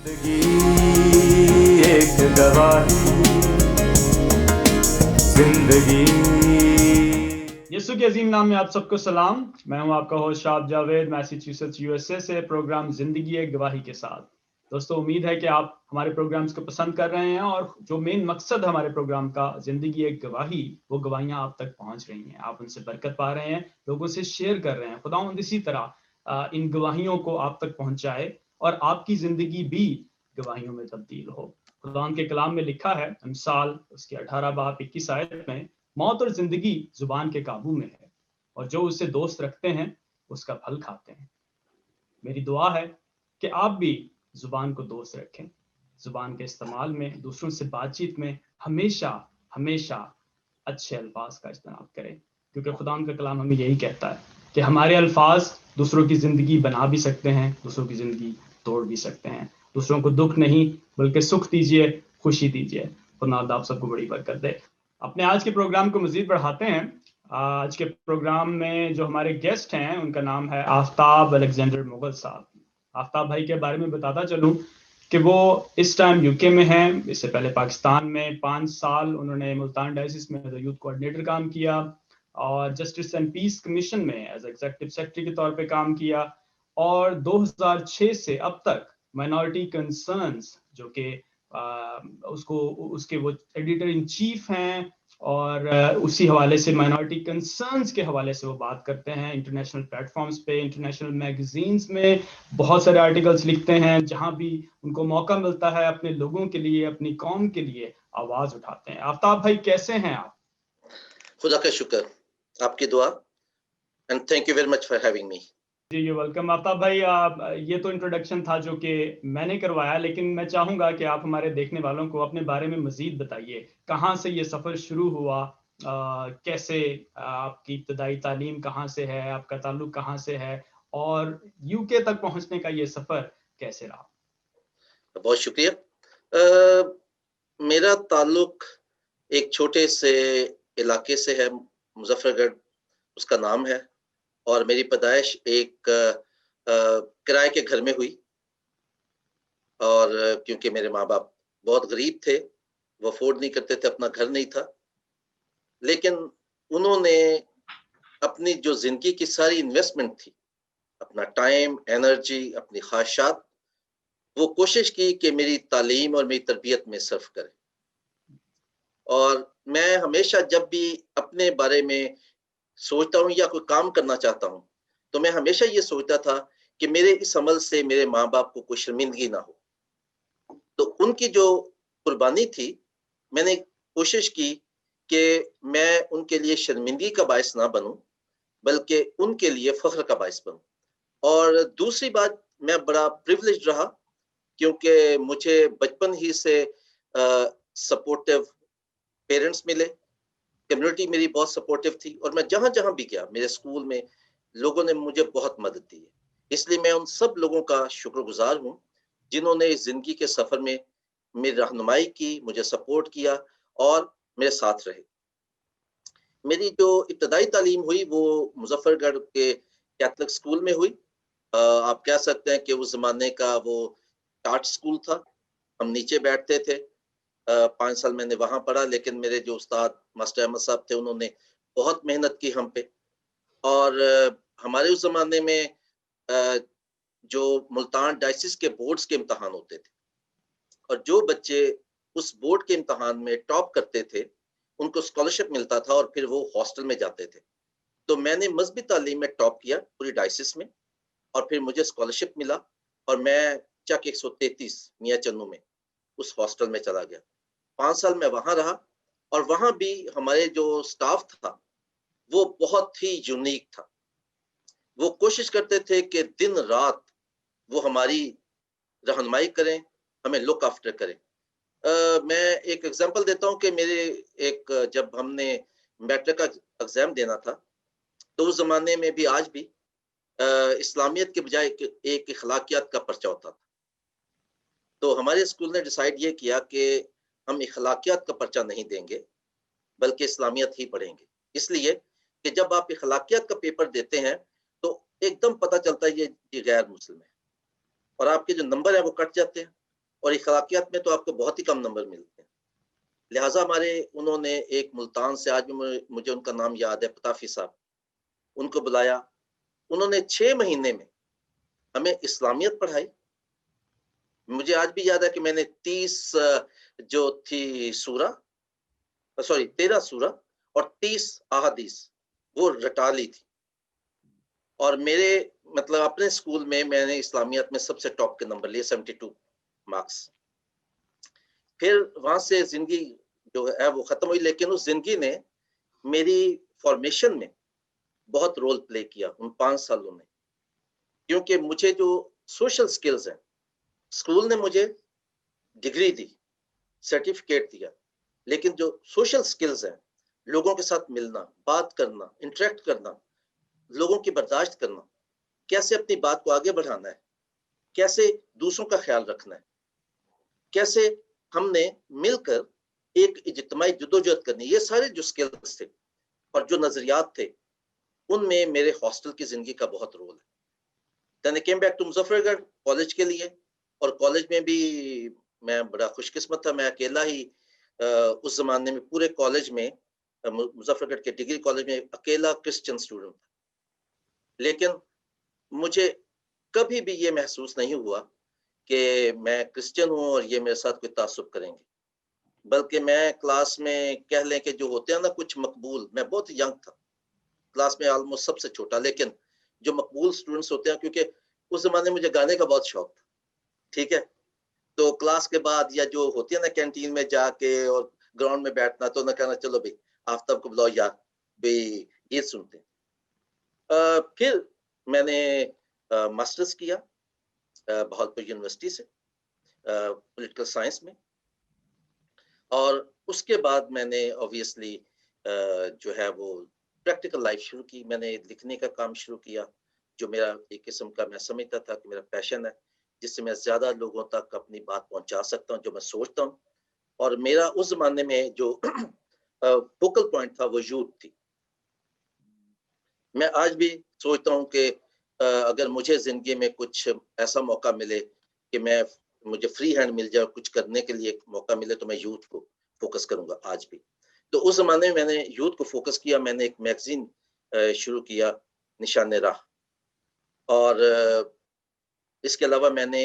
जिंदगी एक गवाही, जिंदगी। यीशु के अजीम नाम में आप सबको सलाम। मैं हूं आपका होस्ट शाब जावेद, मैसाचुसेट्स यूएसए से, प्रोग्राम जिंदगी एक गवाही के साथ। दोस्तों, उम्मीद है कि आप हमारे प्रोग्राम्स को पसंद कर रहे हैं और जो मेन मकसद है हमारे प्रोग्राम का, जिंदगी एक गवाही, वो गवाहियां आप तक पहुंच रही हैं, आप उनसे बरकत पा रहे हैं, लोगों से शेयर कर रहे हैं। खुदावंद इसी तरह इन गवाहियों को आप तक पहुंचाए और आपकी जिंदगी भी गवाहियों में तब्दील हो। खुदावंद के कलाम में लिखा है, मिसाल उसके 18 बाब 21 आयत में, मौत और जिंदगी जुबान के काबू में है और जो उसे दोस्त रखते हैं उसका फल खाते हैं। मेरी दुआ है कि आप भी जुबान को दोस्त रखें, जुबान के इस्तेमाल में, दूसरों से बातचीत में हमेशा हमेशा अच्छे अल्फाज का इस्तेमाल करें, क्योंकि खुदा का कलाम हमें यही कहता है कि हमारे अल्फाज दूसरों की जिंदगी बना भी सकते हैं, दूसरों की जिंदगी तोड़ भी सकते हैं। दूसरों को दुख नहीं बल्कि सुख दीजिए, खुशी दीजिए। खुदा आप सबको बड़ी बरकत दे। अपने आज के प्रोग्राम को मजीद बढ़ाते हैं। आज के प्रोग्राम में जो हमारे गेस्ट हैं उनका नाम है आफ्ताब अलेक्जेंडर मुगल साहब। आफ्ताब भाई के बारे में बताता चलूं कि वो इस टाइम यूके में हैं। इससे पहले पाकिस्तान में 5 साल उन्होंने मुल्तान डायसिस में यूथ कोऑर्डिनेटर काम किया और जस्टिस एंड पीस कमीशन में एज एग्जीक्यूटिव सेक्रेटरी के तौर पे काम किया और 2006 से अब तक माइनॉरिटी कंसर्न्स, जो कि उसको उसके वो एडिटर इन चीफ हैं और उसी हवाले से माइनॉरिटी कंसर्न्स के हवाले से वो बात करते हैं। इंटरनेशनल प्लेटफॉर्म्स पे, इंटरनेशनल मैगजीन्स में बहुत सारे आर्टिकल्स लिखते हैं। जहां भी उनको मौका मिलता है अपने लोगों के लिए, अपनी कौम के लिए आवाज उठाते हैं। आफ्ताब भाई, कैसे हैं आप? खुदा का शुक्र, आपकी दुआ, and thank you very much for having me. जी, यू वेलकम। आफ्ताब भाई, ये तो इंट्रोडक्शन था जो कि मैंने करवाया, लेकिन मैं चाहूंगा कि आप हमारे देखने वालों को अपने बारे में मजीद बताइए। कहाँ से ये सफ़र शुरू हुआ, कैसे आपकी इब्तदाई तालीम कहाँ से है, आपका ताल्लुक कहाँ से है और यूके तक पहुंचने का ये सफ़र कैसे रहा? बहुत शुक्रिया। मेरा ताल्लुक एक छोटे से इलाके से है, मुजफ्फरगढ़ उसका नाम है, और मेरी पैदाइश एक किराए के घर में हुई। और क्योंकि मेरे माँ बाप बहुत गरीब थे, वो अफोर्ड नहीं करते थे, अपना घर नहीं था, लेकिन उन्होंने अपनी जो जिंदगी की सारी इन्वेस्टमेंट थी, अपना टाइम, एनर्जी, अपनी ख्वाहिशात, वो कोशिश की कि मेरी तालीम और मेरी तरबियत में सर्फ करें। और मैं हमेशा जब भी अपने बारे में सोचता हूँ या कोई काम करना चाहता हूँ, तो मैं हमेशा ये सोचता था कि मेरे इस अमल से मेरे माँ बाप को कोई शर्मिंदगी ना हो। तो उनकी जो कुर्बानी थी, मैंने कोशिश की कि मैं उनके लिए शर्मिंदगी का बायस ना बनूं, बल्कि उनके लिए फख्र का बायस बनूं। और दूसरी बात, मैं बड़ा प्रिविलेज्ड रहा क्योंकि मुझे बचपन ही से सपोर्टिव पेरेंट्स मिले, कम्युनिटी मेरी बहुत सपोर्टिव थी, और मैं जहाँ-जहाँ भी गया, मेरे स्कूल में लोगों ने मुझे बहुत मदद दी है। इसलिए मैं उन सब लोगों का शुक्रगुजार हूँ जिन्होंने इस जिंदगी के सफर में मेरी रहनुमाई की, मुझे सपोर्ट किया और मेरे साथ रहे। मेरी जो इब्तदाई तालीम हुई वो मुजफ्फरगढ़ के कैथलिक स्कूल में हुई। आप कह सकते हैं कि उस जमाने का वो टाट स्कूल था, हम नीचे बैठते थे। 5 साल मैंने वहाँ पढ़ा, लेकिन मेरे जो उस्ताद मास्टर अहमद साहब थे, उन्होंने बहुत मेहनत की हम पे। और हमारे उस ज़माने में जो मुल्तान डायसिस के बोर्ड्स के इम्तिहान होते थे, और जो बच्चे उस बोर्ड के इम्तिहान में टॉप करते थे, उनको स्कॉलरशिप मिलता था और फिर वो हॉस्टल में जाते थे। तो मैंने मज़हबी तालीम में टॉप किया पूरी डायसिस में, और फिर मुझे स्कॉलरशिप मिला और मैं चक 133 मियाँ चन्नू में उस हॉस्टल में चला गया। 5 साल मैं वहाँ रहा, और वहाँ भी हमारे जो स्टाफ था वो बहुत ही यूनिक था। वो कोशिश करते थे कि दिन रात वो हमारी रहनुमाई करें, हमें लुक आफ्टर करें। मैं एक एग्जांपल देता हूँ कि मेरे एक जब हमने मैट्रिक का एग्जाम देना था, तो उस ज़माने में भी आज भी इस्लामियत के बजाय एक इखलाकियात का पर्चा होता था। तो हमारे स्कूल ने डिसाइड ये किया कि हम इखलाकियात का पर्चा नहीं देंगे, बल्कि इस्लामियत ही पढ़ेंगे। इसलिए कि जब आप इखलाकियात का पेपर देते हैं, तो एकदम पता चलता है ये गैर मुस्लिम है, और आपके जो नंबर है वो कट जाते हैं। और अखलाकियात में तो आपको बहुत ही कम नंबर मिलते हैं। लिहाजा उन्होंने एक मुल्तान से, आज भी मुझे उनका नाम याद है, पताफी साहब, उनको बुलाया। उन्होंने 6 महीने में हमें इस्लामियत पढ़ाई। मुझे आज भी याद है कि मैंने 30 जो थी सूरा, सॉरी 13 सूरा और 30 अहादीस वो रटा ली थी। और मेरे मतलब अपने स्कूल में मैंने इस्लामियत में सबसे टॉप के नंबर लिए, 72 मार्क्स। फिर वहां से जिंदगी जो है वो खत्म हुई, लेकिन उस जिंदगी ने मेरी फॉर्मेशन में बहुत रोल प्ले किया उन 5 सालों में, क्योंकि मुझे जो सोशल स्किल्स हैं, स्कूल ने मुझे डिग्री दी, सर्टिफिकेट दिया, लेकिन जो सोशल स्किल्स हैं, लोगों के साथ मिलना, बात करना, इंटरेक्ट करना, लोगों की बर्दाश्त करना, कैसे अपनी बात को आगे बढ़ाना है, कैसे दूसरों का ख्याल रखना है, कैसे हमने मिलकर एक इज्तिमाई जद्दोजहद करनी, ये सारे जो स्किल्स थे और जो नजरियात थे, उनमें मेरे हॉस्टल की जिंदगी का बहुत रोल है। Then I came back to Muzaffargarh college के लिए, और कॉलेज में भी मैं बड़ा खुशकिस्मत था। मैं अकेला ही उस जमाने में पूरे कॉलेज में, मुजफ्फरगढ़ के डिग्री कॉलेज में अकेला क्रिश्चियन स्टूडेंट था। लेकिन मुझे कभी भी ये महसूस नहीं हुआ कि मैं क्रिश्चियन हूँ और ये मेरे साथ कोई तासुब करेंगे, बल्कि मैं क्लास में कह लें कि जो होते हैं ना कुछ मकबूल, मैं बहुत यंग था, क्लास में ऑलमोस्ट सबसे छोटा, लेकिन जो मकबूल स्टूडेंट्स होते हैं, क्योंकि उस जमाने में मुझे गाने का बहुत शौक था, ठीक है, तो क्लास के बाद या जो होती है ना कैंटीन में जाके और ग्राउंड में बैठना, तो ना कहना चलो भाई आफ्ताब को बुलाओ यार, भाई ये सुनते हैं। फिर मैंने मास्टर्स किया बहावलपुर यूनिवर्सिटी से पॉलिटिकल साइंस में, और उसके बाद मैंने ऑब्वियसली जो है वो प्रैक्टिकल लाइफ शुरू की। मैंने लिखने का काम शुरू किया, जो मेरा एक किस्म का, मैं समझता था कि मेरा पैशन है, जिससे मैं ज्यादा लोगों तक अपनी बात पहुंचा सकता हूं, जो मैं सोचता हूं। और मेरा उस जमाने में जो फोकल पॉइंट था वो यूथ थी। मैं आज भी सोचता हूं कि अगर मुझे जिंदगी में कुछ ऐसा मौका मिले कि मुझे फ्री हैंड मिल जाए, कुछ करने के लिए मौका मिले, तो मैं यूथ को फोकस करूंगा आज भी। तो उस जमाने में मैंने यूथ को फोकस किया। मैंने एक मैगजीन शुरू किया, निशान राह, और इसके अलावा मैंने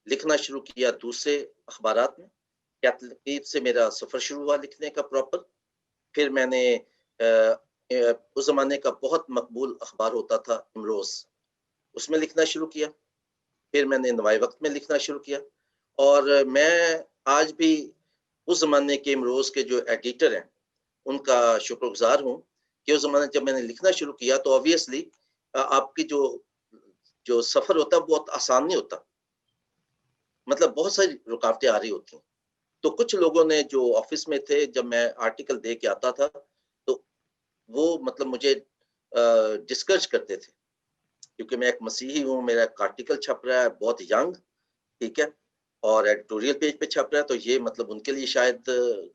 लिखना शुरू किया दूसरे अखबारात में। कैथलिक से मेरा सफर शुरू हुआ लिखने का प्रॉपर। फिर मैंने उस जमाने का बहुत मकबूल अखबार होता था इमरोज, उसमें लिखना शुरू किया। फिर मैंने नवाए वक्त में लिखना शुरू किया, और मैं आज भी उस जमाने के इमरोज के जो एडिटर हैं उनका शुक्रगुजार हूँ कि उस जमाने जब मैंने लिखना शुरू किया तो ऑब्वियसली आपकी जो सफर होता है बहुत आसान नहीं होता, मतलब बहुत सारी रुकावटें आ रही होती हैं। तो कुछ लोगों ने जो ऑफिस में थे, जब मैं आर्टिकल दे के आता था तो वो मतलब मुझे डिस्करेज करते थे, क्योंकि मैं एक मसीही हूँ, मेरा एक आर्टिकल छप रहा है बहुत यंग, ठीक है, और एडिटोरियल पेज पे छप रहा है, तो ये मतलब उनके लिए शायद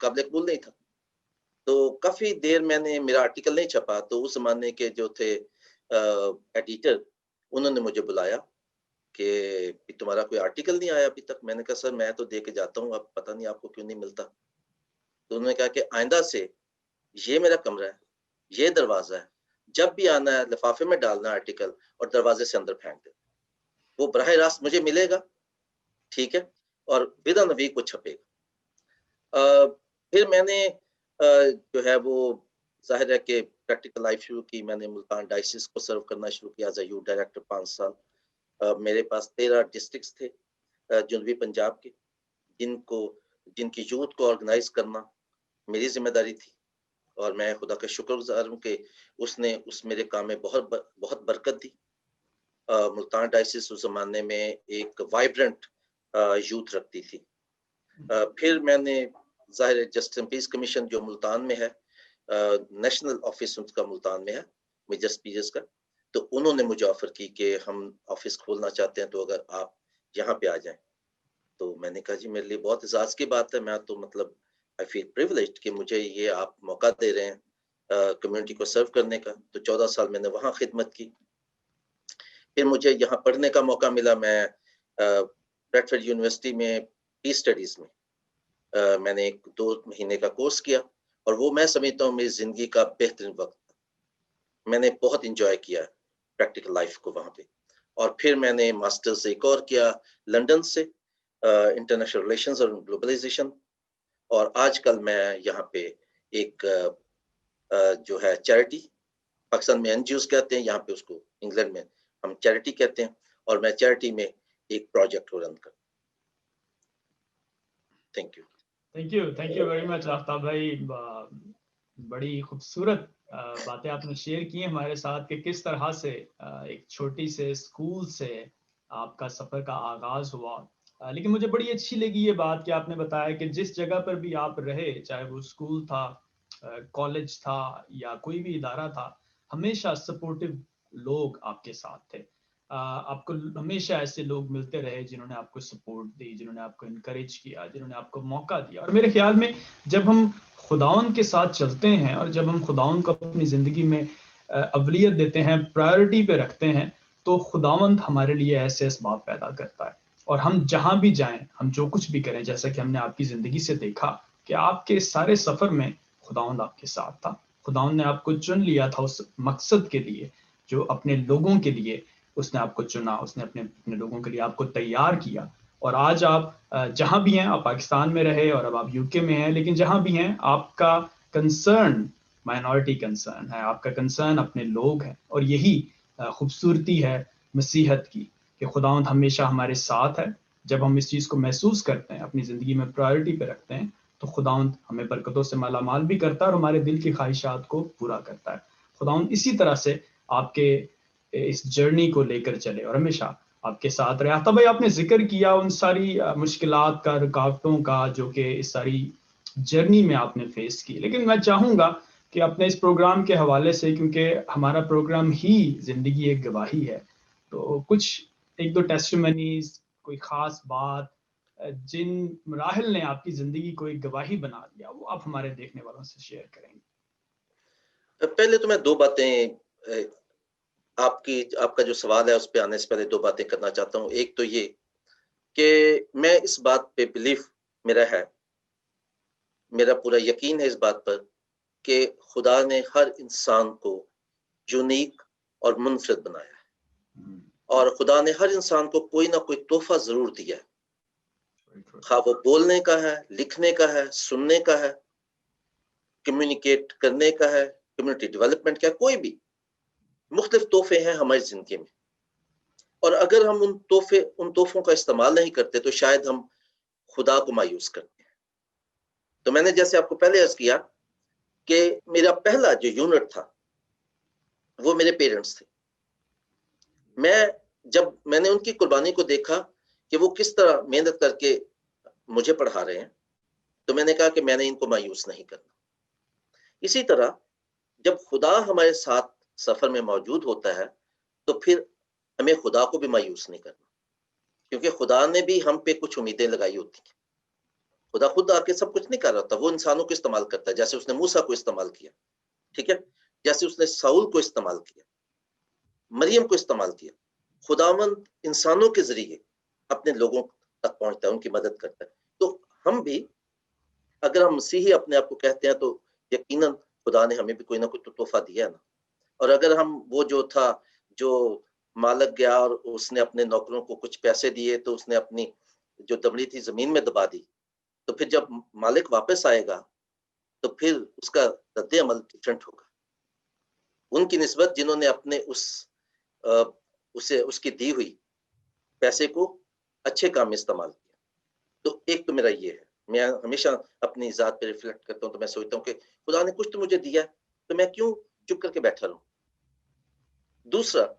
काबिल कबूल नहीं था। तो काफी देर मैंने, मेरा आर्टिकल नहीं छपा, तो उस जमाने के जो थे एडिटर, उन्होंने मुझे बुलाया कि तुम्हारा कोई आर्टिकल नहीं आया अभी तक। मैंने कहा सर मैं तो दे के जाता हूँ, अब पता नहीं आपको क्यों नहीं मिलता। तो उन्होंने कहा कि आइंदा से ये मेरा कमरा है, ये दरवाजा है, जब भी आना है लिफाफे में डालना आर्टिकल और दरवाजे से अंदर फेंक दे, वो बराह रास्त मुझे मिलेगा, ठीक है, और विद इन वीक वो छपेगा। फिर मैंने जो है वो जाहिर है कि प्रैक्टिकल लाइफ शुरू की। मैंने मुल्तान डायसिस को सर्व करना शुरू किया एज अ यूथ डायरेक्टर 5 साल। मेरे पास 13 डिस्ट्रिक्ट्स थे जनूबी पंजाब के, जिनकी यूथ को ऑर्गेनाइज करना मेरी जिम्मेदारी थी, और मैं खुदा का शुक्रगुजार हूँ कि उसने उस मेरे काम में बहुत बरकत दी। मुल्तान डायसिस उस जमाने में एक वाइब्रेंट यूथ रखती थी। फिर मैंने जाहिर है जस्टिस पीस कमीशन जो मुल्तान में है, नेशनल ऑफिस उनका मुल्तान में है, मेजर पीस का, तो उन्होंने मुझे ऑफर की कि हम ऑफिस खोलना चाहते हैं, तो अगर आप यहाँ पे आ जाएं। तो मैंने कहा जी मेरे लिए बहुत एजाज की बात है, मैं तो मतलब आई फील प्रिविलेज्ड कि मुझे ये आप मौका दे रहे हैं कम्युनिटी को सर्व करने का। तो 14 साल मैंने वहाँ खिदमत की। फिर मुझे यहाँ पढ़ने का मौका मिला। मैं ब्रैडफोर्ड यूनिवर्सिटी में पीस स्टडीज में मैंने 2 महीने का कोर्स किया और वो मैं समझता हूँ मेरी जिंदगी का बेहतरीन वक्त था। मैंने बहुत इंजॉय किया प्रैक्टिकल लाइफ को वहाँ पे। और फिर मैंने मास्टर्स एक और किया लंदन से, इंटरनेशनल रिलेशंस और ग्लोबलाइजेशन। और आजकल मैं यहाँ पे एक जो है चैरिटी, पाकिस्तान में एनजीओस कहते हैं, यहाँ पे उसको इंग्लैंड में हम चैरिटी कहते हैं, और मैं चैरिटी में एक प्रोजेक्ट को रन करता हूँ। Thank you very much Aftab भाई। बड़ी खूबसूरत बातें आपने शेयर की हैं हमारे साथ कि किस तरह से एक छोटी से स्कूल से आपका सफ़र का आगाज़ हुआ। लेकिन मुझे बड़ी अच्छी लगी ये बात कि आपने बताया कि जिस जगह पर भी आप रहे, चाहे वो स्कूल था, कॉलेज था या कोई भी इदारा था, हमेशा सपोर्टिव लोग आपके साथ थे। आपको हमेशा ऐसे लोग मिलते रहे जिन्होंने आपको सपोर्ट दी, जिन्होंने आपको इनकरेज किया, जिन्होंने आपको मौका दिया। और मेरे ख्याल में जब हम खुदावन के साथ चलते हैं और जब हम खुदावन को अपनी ज़िंदगी में अवलियत देते हैं, प्रायोरिटी पे रखते हैं, तो खुदावंद हमारे लिए ऐसे असबाब पैदा करता है। और हम जहाँ भी जाएं, हम जो कुछ भी करें, जैसा कि हमने आपकी ज़िंदगी से देखा कि आपके सारे सफ़र में खुदावंद आपके साथ था। खुदावंद ने आपको चुन लिया था उस मकसद के लिए, जो अपने लोगों के लिए उसने आपको चुना, उसने अपने लोगों के लिए आपको तैयार किया। और आज आप जहाँ भी हैं, आप पाकिस्तान में रहे और अब आप यूके में हैं, लेकिन जहाँ भी हैं आपका कंसर्न माइनॉरिटी कंसर्न है, आपका कंसर्न अपने लोग हैं। और यही खूबसूरती है मसीहत की कि खुदावंद हमेशा हमारे साथ है। जब हम इस चीज़ को महसूस करते हैं, अपनी ज़िंदगी में प्रायोरिटी पे रखते हैं, तो खुदावंद हमें बरकतों से मालामाल भी करता है और हमारे दिल की ख्वाहिशात को पूरा करता है। खुदावंद इसी तरह से आपके इस जर्नी को लेकर चले और हमेशा आपके साथ रहे। आता भाई, आपने जिक्र किया उन सारी मुश्किलात का, रुकावटों का, जो कि इस सारी जर्नी में आपने फेस की। लेकिन मैं चाहूँगा कि अपने इस प्रोग्राम के हवाले से, क्योंकि हमारा प्रोग्राम ही ज़िंदगी एक गवाही है, तो कुछ 1-2 टेस्टिमनीज, कोई ख़ास बात जिन मराहिल ने आपकी ज़िंदगी को एक गवाही बना दिया, वो आप हमारे देखने वालों से शेयर करेंगे। पहले तो मैं 2 बातें आपका जो सवाल है उस पे आने से पहले 2 बातें करना चाहता हूँ। एक तो ये कि मैं इस बात पे बिलीफ मेरा है, मेरा पूरा यकीन है इस बात पर कि खुदा ने हर इंसान को यूनिक और मुनफरिद बनाया है, और खुदा ने हर इंसान को कोई ना कोई तोहफा जरूर दिया है, खा वो बोलने का है, लिखने का है, सुनने का है, कम्युनिकेट करने का है, कम्युनिटी डेवलपमेंट का, कोई भी मुख्तलिफ तोहफे हैं हमारी जिंदगी में। और अगर हम उन तोहफों का इस्तेमाल नहीं करते तो शायद हम खुदा को मायूस करते हैं। तो मैंने जैसे आपको पहले अर्ज किया कि मेरा पहला जो यूनिट था वो मेरे पेरेंट्स थे। जब मैंने उनकी कुर्बानी को देखा कि वो किस तरह मेहनत करके मुझे पढ़ा रहे हैं, तो मैंने कहा कि मैंने इनको मायूस नहीं करना। इसी तरह जब खुदा हमारे साथ सफर में मौजूद होता है तो फिर हमें खुदा को भी मायूस नहीं करना, क्योंकि खुदा ने भी हम पे कुछ उम्मीदें लगाई होती हैं। खुदा खुद आके सब कुछ नहीं कर रहा था, वो इंसानों को इस्तेमाल करता है, जैसे उसने मूसा को इस्तेमाल किया, ठीक है, जैसे उसने साउल को इस्तेमाल किया, मरियम को इस्तेमाल किया। खुदावंद इंसानों के जरिए अपने लोगों तक पहुंचता है, उनकी मदद करता है। तो हम भी, अगर हम मसीही अपने आप को कहते हैं, तो यकीनन खुदा ने हमें भी कोई ना कोई तो तोहफा दिया है ना। और अगर हम वो जो मालिक गया और उसने अपने नौकरों को कुछ पैसे दिए, तो उसने अपनी जो दबड़ी थी जमीन में दबा दी, तो फिर जब मालिक वापस आएगा तो फिर उसका रद्द अमल डिफरेंट होगा उनकी निस्बत, जिन्होंने अपने उसकी दी हुई पैसे को अच्छे काम में इस्तेमाल किया। तो एक तो मेरा ये है, मैं हमेशा अपनी जात पे रिफ्लेक्ट करता हूँ, तो मैं सोचता हूँ कि खुदा ने कुछ तो मुझे दिया, तो मैं क्यों चुप करके बैठा रहूं। दूसरा,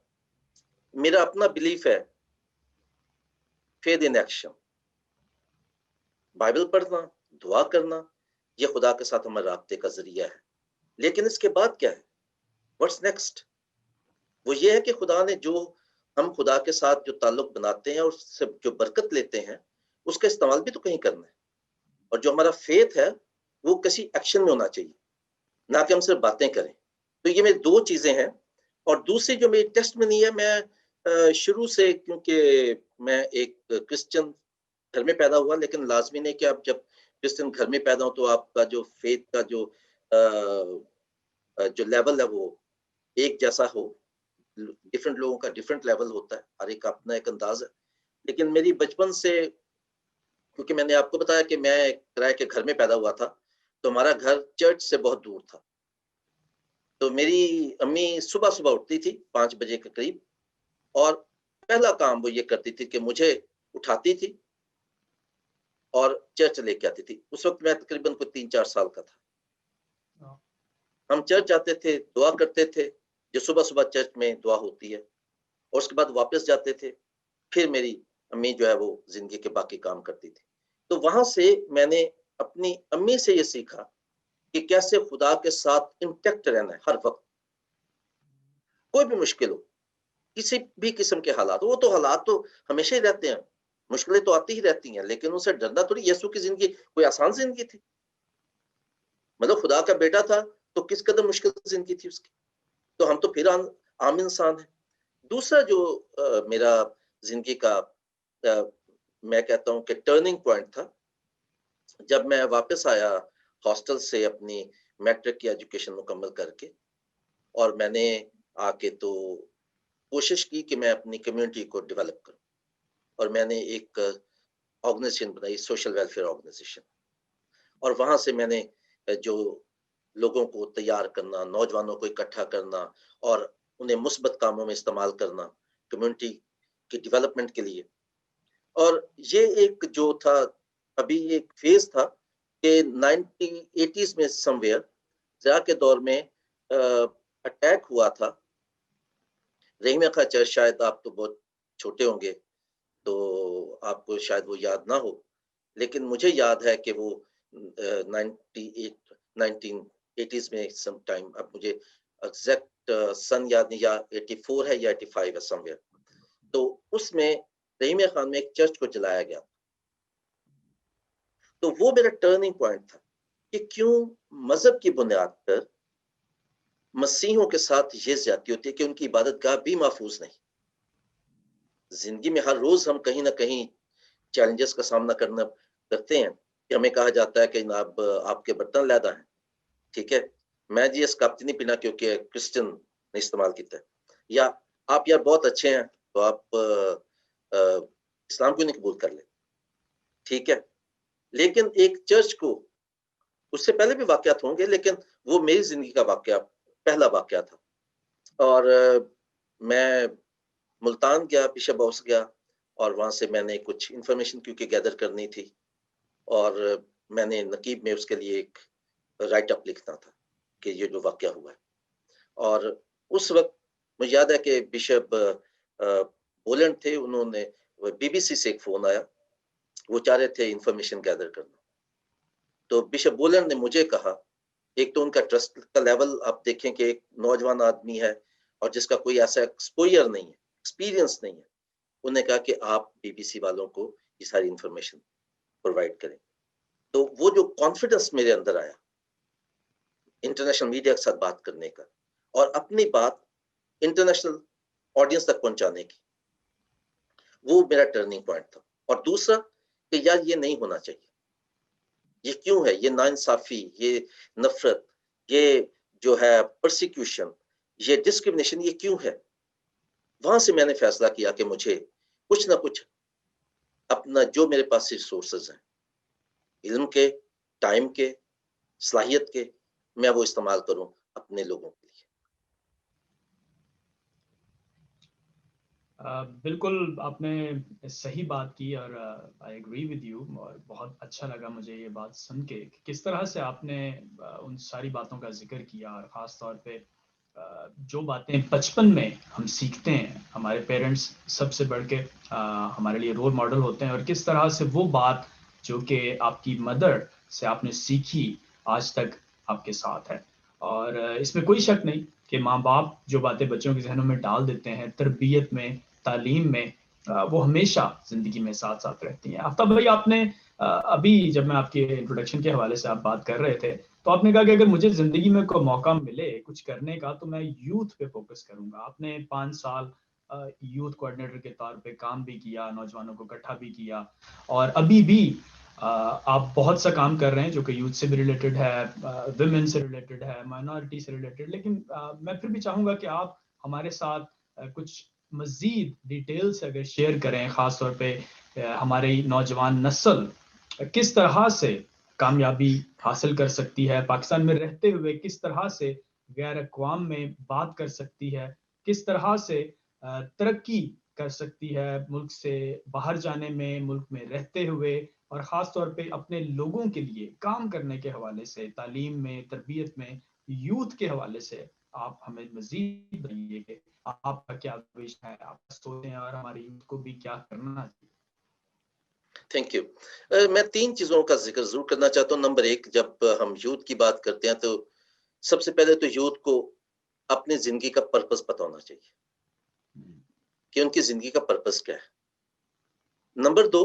मेरा अपना बिलीफ है फेथ इन एक्शन, बाइबल पढ़ना, दुआ करना, यह खुदा के साथ हमारे राब्ते का जरिया है। लेकिन इसके बाद क्या है, व्हाट्स नेक्स्ट? वो ये है कि खुदा ने हम खुदा के साथ जो ताल्लुक बनाते हैं और उससे जो बरकत लेते हैं, उसका इस्तेमाल भी तो कहीं करना है। और जो हमारा फेथ है वो किसी एक्शन में होना चाहिए, ना कि हम सिर्फ बातें करें। तो ये मेरी 2 चीजें हैं। और दूसरी जो मेरी टेस्टमनी है, मैं शुरू से, क्योंकि मैं एक क्रिश्चियन घर में पैदा हुआ, लेकिन लाजमी नहीं कि आप जब क्रिश्चियन घर में पैदा हो तो आपका जो फेथ का जो लेवल है वो एक जैसा हो। डिफरेंट लोगों का डिफरेंट लेवल होता है, हर एक का अपना एक अंदाज है। लेकिन मेरी बचपन से, क्योंकि मैंने आपको बताया कि मैं किराए के घर में पैदा हुआ था, तो हमारा घर चर्च से बहुत दूर था। तो मेरी अम्मी सुबह-सुबह उठती थी 5 बजे के करीब, और पहला काम वो ये करती थी कि मुझे उठाती थी और चर्च लेके आती थी। उस वक़्त मैं तकरीबन कोई 3-4 साल का था। हम चर्च जाते थे, दुआ करते थे, जो सुबह-सुबह चर्च में दुआ होती है, और उसके बाद वापस जाते थे। फिर मेरी अम्मी जो है वो ज़िंदगी के बाकी काम करती थी। तो वहाँ से मैंने अपनी अम्मी से ये सीखा कि कैसे खुदा के साथ इंटैक्ट रहना है हर वक़्त। कोई भी मुश्किल हो, किसी भी किस्म के हालात हो, वो तो हालात तो हमेशा ही रहते हैं, मुश्किलें तो आती ही रहती हैं, लेकिन उनसे डरना थोड़ी। यीशु की ज़िंदगी कोई आसान ज़िंदगी थी? मतलब खुदा का बेटा था, तो किस कदर मुश्किल ज़िंदगी थी उसकी। तो हम तो फिर आम इंसान हैं। दूसरा जो मेरा ज़िंदगी का मैं कहता हूँ कि टर्निंग पॉइंट था, जब मैं वापस आया हॉस्टल से अपनी मैट्रिक की एजुकेशन मुकम्मल करके, और मैंने आके तो कोशिश की कि मैं अपनी कम्युनिटी को डेवलप करूँ, और मैंने एक ऑर्गेनाइजेशन बनाई, सोशल वेलफेयर ऑर्गेनाइजेशन। और वहाँ से मैंने जो लोगों को तैयार करना, नौजवानों को इकट्ठा करना और उन्हें मुस्बत कामों में इस्तेमाल करना, कम्युनिटी की डेवलपमेंट के लिए। और ये एक जो था, अभी एक फेज़ था कि 1980s में समवेयर ज़िया के दौर में अटैक हुआ था। रहीम खां चर्च, शायद आप तो बहुत छोटे होंगे, तो आपको शायद वो याद ना हो, लेकिन मुझे याद है कि वो 1980s में सम टाइम, अब मुझे एग्ज़ैक्ट सन याद नहीं, या 84 है या 85 है समवेयर। तो उसमें रहीम खान में एक चर्च को जलाया गया। तो वो मेरा टर्निंग पॉइंट था कि क्यों मज़हब की बुनियाद पर मसीहों के साथ ये ज़्यादती होती है कि उनकी इबादतगाह भी महफूज़ नहीं। ज़िंदगी में हर रोज़ हम कहीं न कहीं चैलेंजेस का सामना करते हैं, कि हमें कहा जाता है कि जनाब आपके बर्तन लैदा हैं, ठीक है? मैं जी इस कप नहीं पीना क्योंकि क्रिश्चियन ने इस्तेमाल किया है। या आप यार बहुत अच्छे हैं, तो आप इस्लाम क्यों नहीं कबूल कर ले, ठीक है? लेकिन एक चर्च को, उससे पहले भी वाक़यात होंगे, लेकिन वो मेरी ज़िंदगी का वाक़या पहला वाक़या था। और मैं मुल्तान गया, बिशप हाउस गया, और वहाँ से मैंने कुछ इन्फॉर्मेशन क्योंकि गैदर करनी थी, और मैंने नकीब में उसके लिए एक राइट अप लिखना था कि ये जो वाक़या हुआ है। और उस वक़्त मुझे याद है कि बिशप बोलेंड थे, उन्होंने बीबीसी से एक फ़ोन आया, वो चाह रहे थे इन्फॉर्मेशन गैदर करना। तो बिशप बोलेंड ने मुझे कहा, एक तो उनका ट्रस्ट का लेवल आप देखें कि एक नौजवान आदमी है और जिसका कोई ऐसा एक्सपोज़र नहीं है, एक्सपीरियंस नहीं है। उन्होंने कहा कि आप बीबीसी वालों को ये सारी इन्फॉर्मेशन प्रोवाइड करें। तो वो जो कॉन्फिडेंस मेरे अंदर आया, इंटरनेशनल मीडिया के साथ बात करने का और अपनी बात इंटरनेशनल ऑडियंस तक पहुंचाने की, वो मेरा टर्निंग पॉइंट था। और दूसरा कि यार ये नहीं होना चाहिए, ये क्यों है, ये नाइंसाफी, ये नफरत, ये जो है परसिक्यूशन, ये डिस्क्रिमिनेशन, ये क्यों है? वहां से मैंने फैसला किया कि मुझे कुछ ना कुछ अपना, जो मेरे पास रिसोर्सेज हैं, इल्म के, टाइम के, सलाहियत के, मैं वो इस्तेमाल करूं अपने लोगों के लिए। बिल्कुल आपने सही बात की, और आई एग्री विद यू, और बहुत अच्छा लगा मुझे ये बात सुन के कि किस तरह से आपने उन सारी बातों का जिक्र किया, और ख़ास तौर पे जो बातें बचपन में हम सीखते हैं, हमारे पेरेंट्स सबसे बढ़ के हमारे लिए रोल मॉडल होते हैं, और किस तरह से वो बात जो कि आपकी मदर से आपने सीखी आज तक आपके साथ है। और इसमें कोई शक नहीं कि माँ बाप जो बातें बच्चों के जहनों में डाल देते हैं, तरबियत में, तालीम में, वो हमेशा ज़िंदगी में साथ-साथ रहती हैं। आफ्ताब भाई, आपने अभी जब मैं आपके इंट्रोडक्शन के हवाले से आप बात कर रहे थे, तो आपने कहा कि अगर मुझे ज़िंदगी में कोई मौका मिले कुछ करने का, तो मैं यूथ पे फ़ोकस करूँगा। आपने 5 साल यूथ कोऑर्डिनेटर के तौर पे काम भी किया, नौजवानों को इकट्ठा भी किया, और अभी भी आप बहुत सा काम कर रहे हैं जो कि यूथ से भी रिलेटेड है, विमेन से रिलेटेड है, माइनॉरिटी से रिलेटेड। लेकिन मैं फिर भी चाहूँगा कि आप हमारे साथ कुछ मज़ीद डिटेल्स अगर शेयर करें, ख़ास तौर पे हमारी नौजवान नस्ल किस तरह से कामयाबी हासिल कर सकती है, पाकिस्तान में रहते हुए किस तरह से गैर अक़वाम में बात कर सकती है, किस तरह से तरक्की कर सकती है मुल्क से बाहर जाने में, मुल्क में रहते हुए, और ख़ास तौर पे अपने लोगों के लिए काम करने के हवाले से, तालीम में, तरबियत में, यूथ के हवाले से आप हमें मज़ीद बताइए कि आपका क्या विज़न है, आप सोचते हैं और हमारे यूथ को भी क्या करना चाहिए? Thank you. मैं 3 चीज़ों का ज़िक्र ज़रूर करना चाहता हूँ। नंबर 1, जब हम यूथ की बात करते हैं तो सबसे पहले तो यूथ को अपनी ज़िंदगी का पर्पस पता होना चाहिए कि उनकी ज़िंदगी का पर्पस क्या है। नंबर 2,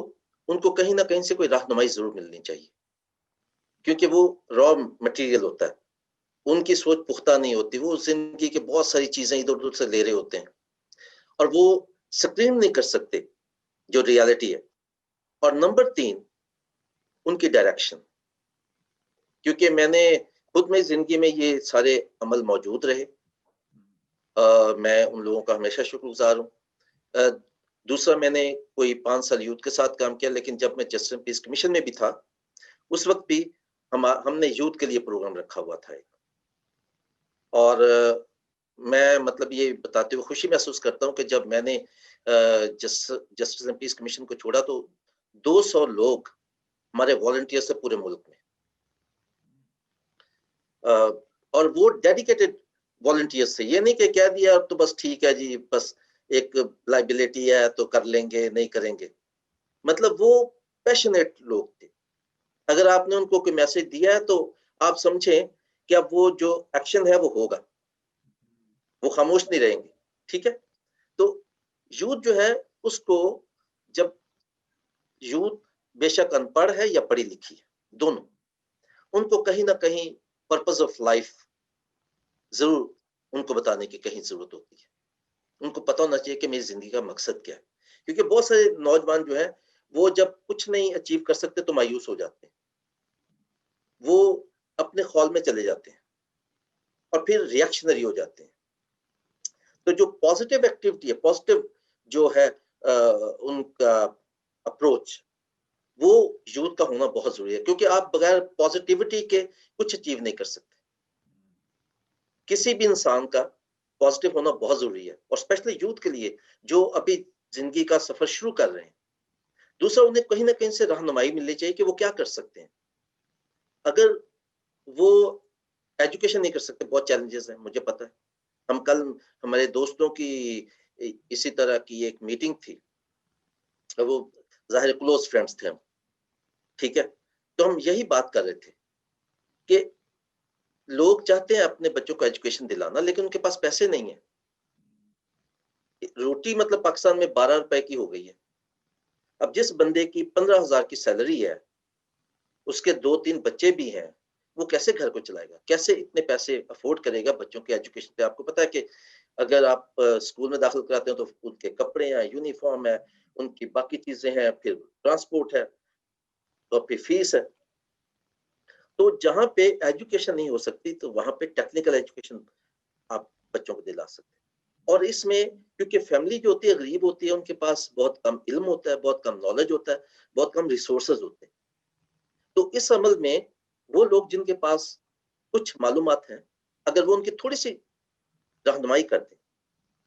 उनको कहीं न कहीं से कोई रहनुमाई ज़रूर मिलनी चाहिए, क्योंकि वो रॉ मटेरियल होता है। उनकी सोच पुख्ता नहीं होती, वो ज़िंदगी की बहुत सारी चीज़ें इधर-उधर से ले रहे होते हैं और वो स्क्रीन नहीं कर सकते, जो रियलिटी है। और नंबर 3, उनकी डायरेक्शन, क्योंकि मैंने खुद में ज़िंदगी में ये सारे अमल मौजूद रहे। मैं उन लोगों का हमेशा शुक्रगुज़ार हूँ। अ, दूसरा, मैंने कोई 5 साल यूथ के साथ काम किया, लेकिन जब मैं जस्टिस एंड पीस कमीशन में भी था, उस वक़्त भी हमने यूथ के लिए प्रोग्राम रखा हुआ था एक। और मैं मतलब ये बताते हुए खुशी महसूस करता हूँ कि जब मैंने जस्टिस एंड पीस कमीशन को छोड़ा तो 200 लोग हमारे वॉलंटियर्स थे पूरे मुल्क में। और वो डेडिकेटेड वॉलंटियर्स थे। ये नहीं कि कह दिया तो बस ठीक है जी, बस एक लायबिलिटी है तो कर लेंगे, नहीं करेंगे। मतलब वो पैशनेट लोग थे। अगर आपने उनको कोई मैसेज दिया है तो आप समझें कि अब वो जो एक्शन है वो होगा। वो खामोश नहीं रहेंगे, ठीक है? तो यूथ जो है उसको, जब यूथ बेशक अनपढ़ है या पढ़ी-लिखी है, दोनों, उनको कहीं न कहीं पर्पस ऑफ लाइफ ज़रूर उनको बताने की कहीं ज़रूरत होती है। उनको पता होना चाहिए कि मेरी ज़िंदगी का मकसद क्या है। क्योंकि बहुत सारे नौजवान जो हैं, वो जब कुछ नहीं अचीव कर सकते तो मायूस हो जाते हैं। वो अपने खौल में चले जाते हैं और फिर रिएक्शनरी हो जाते हैं। तो जो पॉजिटिव एक्टिविटी है, पॉजिटिव जो है उनका अप्रोच, वो यूथ का होना बहुत ज़रूरी है, क्योंकि आप बगैर पॉजिटिविटी के कुछ अचीव नहीं कर सकते। किसी भी इंसान का पॉजिटिव होना बहुत ज़रूरी है, और स्पेशली यूथ के लिए जो अभी ज़िंदगी का सफ़र शुरू कर रहे हैं। दूसरा, उन्हें कहीं न कहीं से रहनुमाई मिलनी चाहिए कि वो क्या कर सकते हैं। अगर वो एजुकेशन नहीं कर सकते, बहुत चैलेंजेस हैं, मुझे पता है। हम कल हमारे दोस्तों की इसी तरह की एक मीटिंग थी। वो ज़ाहिर क्लोज़ फ्रेंड्स थे हम, ठीक है? तो हम यही बात कर रहे थे कि लोग चाहते हैं अपने बच्चों को एजुकेशन दिलाना, लेकिन उनके पास पैसे नहीं है। रोटी मतलब पाकिस्तान में ₹12 की हो गई है। अब जिस बंदे की 15,000 की सैलरी है, उसके 2-3 बच्चे भी हैं, वो कैसे घर को चलाएगा? कैसे इतने पैसे अफ़ोर्ड करेगा बच्चों के एजुकेशन पे? आपको पता है कि अगर आप स्कूल में दाखिल कराते हो तो उनके कपड़े हैं, यूनिफ़ॉर्म है, उनकी बाकी चीज़ें हैं, फिर ट्रांसपोर्ट है, और फिर फीस है। तो जहाँ पे एजुकेशन नहीं हो सकती, तो वहाँ पे टेक्निकल एजुकेशन आप बच्चों को दिला सकते हैं। और इसमें क्योंकि फैमिली जो होती है गरीब होती है, उनके पास बहुत कम इल्म होता है, बहुत कम नॉलेज होता है, बहुत कम रिसोर्सेज़ होते हैं। तो इस अमल में वो लोग जिनके पास कुछ मालूमात हैं, अगर वो उनकी थोड़ी-सी रहनुमाई कर दें,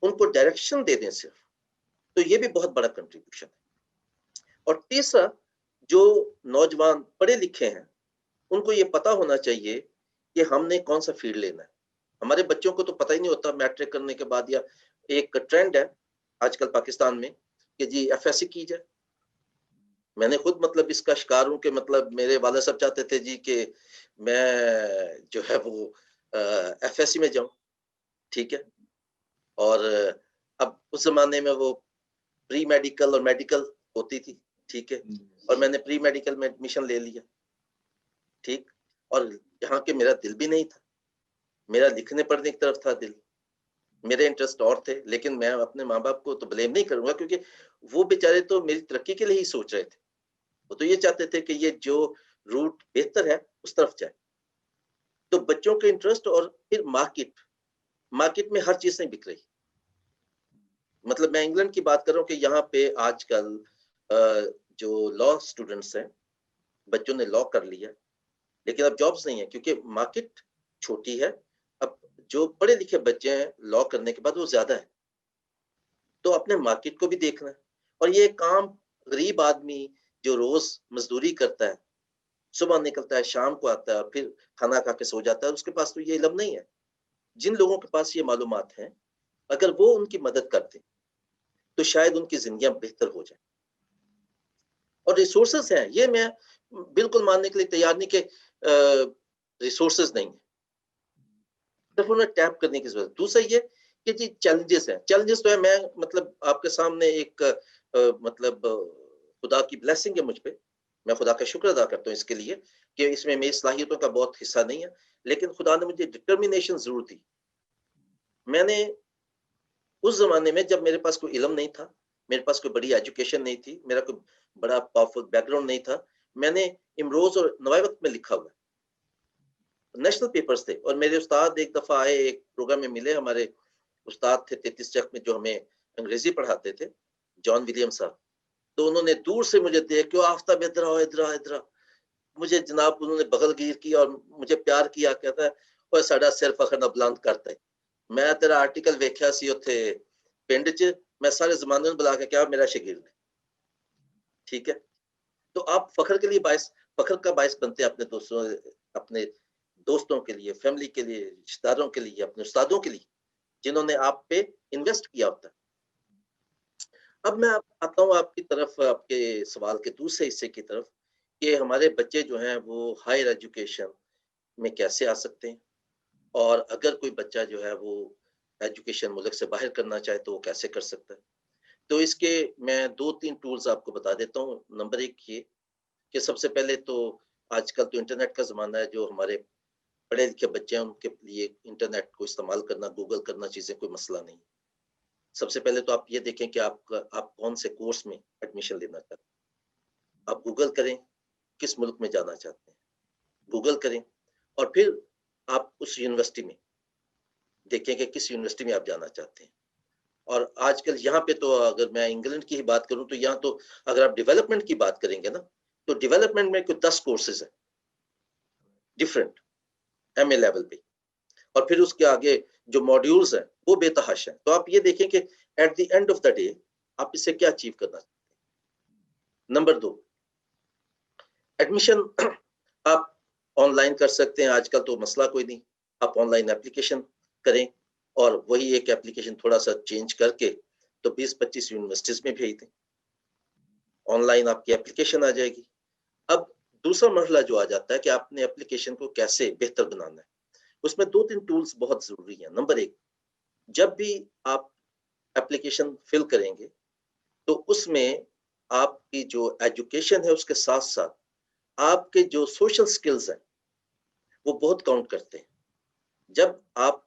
उनको डायरेक्शन दे दें सिर्फ़, तो ये भी बहुत बड़ा कंट्रीब्यूशन है। और तीसरा, जो नौजवान पढ़े-लिखे हैं, उनको ये पता होना चाहिए कि हमने कौन-सा फ़ील्ड लेना है। हमारे बच्चों को तो पता ही नहीं होता मैट्रिक करने के बाद, या एक ट्रेंड है आजकल पाकिस्तान में कि जी एफएससी की जाए। मैंने खुद मतलब इसका शिकार हूँ कि मतलब मेरे वालिद साहब चाहते थे जी कि मैं जो है वो एफएससी में जाऊँ, ठीक है? और अब उस ज़माने में वो प्री मेडिकल और मेडिकल होती थी, ठीक है? और मैंने प्री मेडिकल में एडमिशन ले लिया, ठीक? और यहाँ के मेरा दिल भी नहीं था, मेरा लिखने पढ़ने की तरफ था दिल। मेरे इंटरेस्ट और थे, लेकिन मैं अपने माँ बाप को तो ब्लेम नहीं करूंगा, क्योंकि वो बेचारे तो मेरी तरक्की के लिए ही सोच रहे थे। वो तो ये चाहते थे कि ये जो रूट बेहतर है उस तरफ जाए। तो बच्चों के इंटरेस्ट और फिर मार्केट में हर चीज नहीं बिक रही। मतलब मैं इंग्लैंड की बात कर रहा हूँ कि यहाँ पे आजकल जो लॉ स्टूडेंट्स हैं, बच्चों ने लॉ कर लिया, लेकिन अब जॉब्स नहीं है क्योंकि मार्केट छोटी है। अब जो पढ़े लिखे बच्चे हैं लॉ करने के बाद वो ज्यादा है, तो अपने मार्केट को भी देखना है। और ये काम गरीब आदमी जो रोज मजदूरी करता है, सुबह निकलता है, शाम को आता है, फिर खाना खा के सो जाता है, उसके पास तो ये इल्म नहीं है। जिन लोगों के पास ये मालूमात हैं, अगर वो उनकी मदद करते तो शायद उनकी जिंदगियां बेहतर हो जाए। और रिसोर्सेस हैं, ये मैं बिल्कुल मानने के लिए तैयार नहीं कि रिसोर्सेस नहीं है, सिर्फ उन्हें टैप करने की जरूरत। दूसरा ये कि जी चैलेंजेस हैं, चैलेंजेस तो है। मैं मतलब आपके सामने एक मतलब खुदा की ब्लेसिंग है मुझ पे, मैं खुदा का शुक्र अदा करता हूँ इसके लिए कि इसमें मेरी सलाहियतों का बहुत हिस्सा नहीं है, लेकिन खुदा ने मुझे डिटर्मिनेशन जरूर दी। मैंने उस जमाने में जब मेरे पास कोई इल्म नहीं था, मेरे पास कोई बड़ी एजुकेशन नहीं थी, मेरा कोई बड़ा पावरफुल बैकग्राउंड नहीं था, मैंने इमरोज और नवाए वक्त में लिखा हुआ, नेशनल पेपर्स थे। और मेरे उस्ताद एक दफा आए, एक प्रोग्राम में मिले, हमारे उस्ताद थे 33 चक में जो हमें अंग्रेजी पढ़ाते थे, जॉन विलियम साहब। तो उन्होंने दूर से मुझे देख के आफ्ताब इधर आओ इधर आओ इधर आओ, मुझे जनाब उन्होंने बगलगीर की और मुझे प्यार किया, कहता है और साडा सिर फखर ना बुलंद करता है। मैं तेरा आर्टिकल वेख्या सी उत्थे पिंड च, मैं सारे जमाने में बुला के क्या मेरा शागिर्द है। ठीक है, तो आप फखर के लिए बायस, फखर का बायस बनते हैं अपने दोस्तों के लिए, फैमिली के लिए, रिश्तेदारों के लिए, अपने उस्तादों के लिए, जिन्होंने आप पे इन्वेस्ट किया होता है। अब मैं आता हूँ आपकी तरफ, आपके सवाल के दूसरे हिस्से की तरफ, कि हमारे बच्चे जो हैं वो हायर एजुकेशन में कैसे आ सकते हैं, और अगर कोई बच्चा जो है वो एजुकेशन मुल्क से बाहर करना चाहे तो वो कैसे कर सकता है। तो इसके मैं 2-3 टूल्स आपको बता देता हूँ। नंबर 1 ये कि सबसे पहले तो आजकल तो इंटरनेट का ज़माना है, जो हमारे पढ़े-लिखे बच्चे हैं उनके लिए इंटरनेट को इस्तेमाल करना, गूगल करना चीज़ें कोई मसला नहीं। सबसे पहले तो आप ये देखें कि आप कौन से कोर्स में एडमिशन लेना चाहते हैं। आप गूगल करें, किस मुल्क में जाना चाहते हैं, गूगल करें, और फिर आप उस यूनिवर्सिटी में देखें कि किस यूनिवर्सिटी में आप जाना चाहते हैं। और आजकल यहाँ पे तो अगर मैं इंग्लैंड की ही बात करूँ तो यहाँ तो अगर आप डेवलपमेंट की बात करेंगे ना, तो डेवलपमेंट में कुछ 10 कोर्सेज हैं डिफरेंट एमए लेवल पे, और फिर उसके आगे जो मॉड्यूल्स हैं वो बेतहाशा है। तो आप ये देखें कि at the end of the day आप इससे क्या अचीव करना चाहते हैं। नंबर 2, एडमिशन आप ऑनलाइन कर सकते हैं, आजकल तो मसला कोई नहीं, आप ऑनलाइन एप्लीकेशन करें और वही एक एप्लीकेशन थोड़ा सा चेंज करके तो 20-25 यूनिवर्सिटीज में भेज दें, ऑनलाइन आपकी एप्लीकेशन आ जाएगी। अब दूसरा मरहला जो आ जाता है कि आपने एप्लीकेशन को कैसे बेहतर बनाना है, उसमें 2-3 टूल्स बहुत जरूरी हैं। नंबर 1, जब भी आप एप्लीकेशन फिल करेंगे तो उसमें आपकी जो एजुकेशन है उसके साथ साथ आपके जो सोशल स्किल्स हैं वो बहुत काउंट करते हैं। जब आप,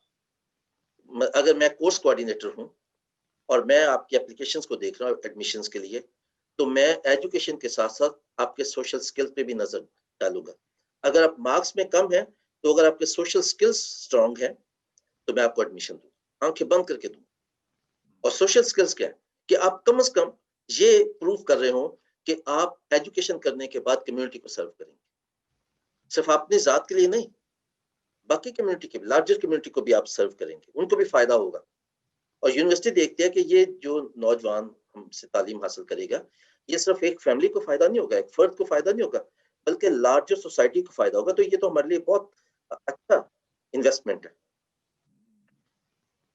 अगर मैं कोर्स कोऑर्डिनेटर हूं और मैं आपकी एप्लीकेशंस को देख रहा हूं एडमिशंस के लिए, तो मैं एजुकेशन के साथ साथ आपके सोशल स्किल्स पे भी नजर डालूंगा। अगर आप मार्क्स में कम है तो अगर आपके सोशल स्किल्स स्ट्रांग है तो मैं आपको एडमिशन दूं, आंखें बंद करके दूं। और सोशल स्किल्स क्या है कि आप कम से कम ये प्रूव कर रहे हो कि आप एजुकेशन करने के बाद कम्युनिटी को सर्व करेंगे, सिर्फ अपनी जात के लिए नहीं, बाकी कम्युनिटी के, लार्जर कम्युनिटी को भी आप सर्व करेंगे, उनको भी फायदा होगा। और यूनिवर्सिटी देखती है कि ये जो नौजवान हमसे तालीम हासिल करेगा, ये सिर्फ एक फैमिली को फायदा नहीं होगा, एक फर्द को फायदा नहीं होगा, बल्कि लार्जर सोसाइटी को फायदा होगा। तो ये तो हमारे लिए बहुत अच्छा इन्वेस्टमेंट है।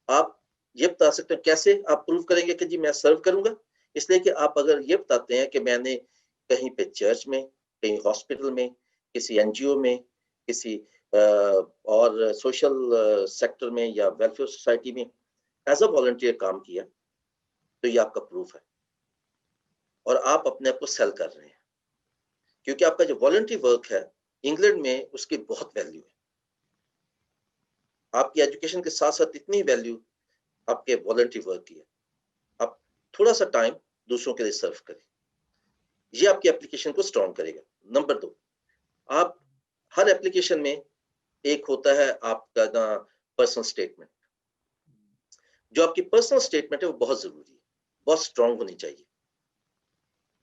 आप ये बता सकते हैं कैसे आप प्रूव करेंगे कि जी मैं सर्व करूंगा, इसलिए कि आप अगर ये बताते हैं कि मैंने कहीं पे चर्च में, कहीं हॉस्पिटल में, किसी एनजीओ में, किसी और सोशल सेक्टर में या वेलफेयर सोसाइटी में एज अ वॉलंटियर काम किया, तो ये आपका प्रूफ है और आप अपने आप को सेल कर रहे हैं, क्योंकि आपका जो वॉलंटियर वर्क है इंग्लैंड में उसकी बहुत वैल्यू है। आपकी एजुकेशन के साथ साथ इतनी वैल्यू आपके वॉलंटरी वर्क की है, आप थोड़ा सा टाइम दूसरों के लिए सर्व करें, ये आपकी एप्लीकेशन को स्ट्रॉन्ग करेगा। नंबर 2, आप हर एप्लीकेशन में एक होता है आपका ना पर्सनल स्टेटमेंट। जो आपकी पर्सनल स्टेटमेंट है वो बहुत जरूरी है, बहुत स्ट्रॉन्ग होनी चाहिए।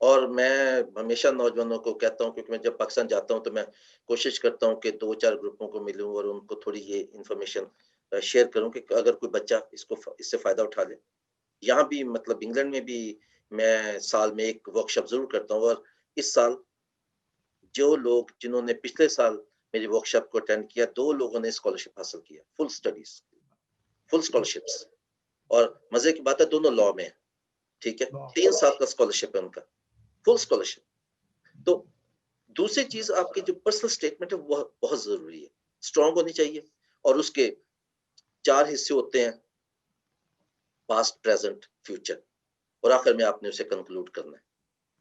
और मैं हमेशा नौजवानों को कहता हूँ, क्योंकि मैं जब पाकिस्तान जाता हूँ तो मैं कोशिश करता हूँ कि 2-4 ग्रुपों को मिलूं और उनको थोड़ी ये इंफॉर्मेशन शेयर करूं कि अगर कोई बच्चा इससे फायदा उठा ले। यहाँ भी मतलब इंग्लैंड में भी मैं साल में एक वर्कशॉप जरूर करता हूँ, और इस साल जो लोग जिन्होंने पिछले साल मेरी वर्कशॉप को अटेंड किया, 2 लोगों ने स्कॉलरशिप हासिल किया, फुल स्टडीज, फुल स्कॉलरशिप्स। और मजे की बात है दोनों लॉ में है, ठीक है, 3 साल का स्कॉलरशिप है उनका, फुल स्कॉलरशिप। तो दूसरी चीज, आपकी जो पर्सनल स्टेटमेंट है वो बहुत जरूरी है, स्ट्रॉन्ग होनी चाहिए। और उसके 4 हिस्से होते हैं, पास्ट, प्रेजेंट, फ्यूचर। और आखिर में आपने उसे कंक्लूड करना है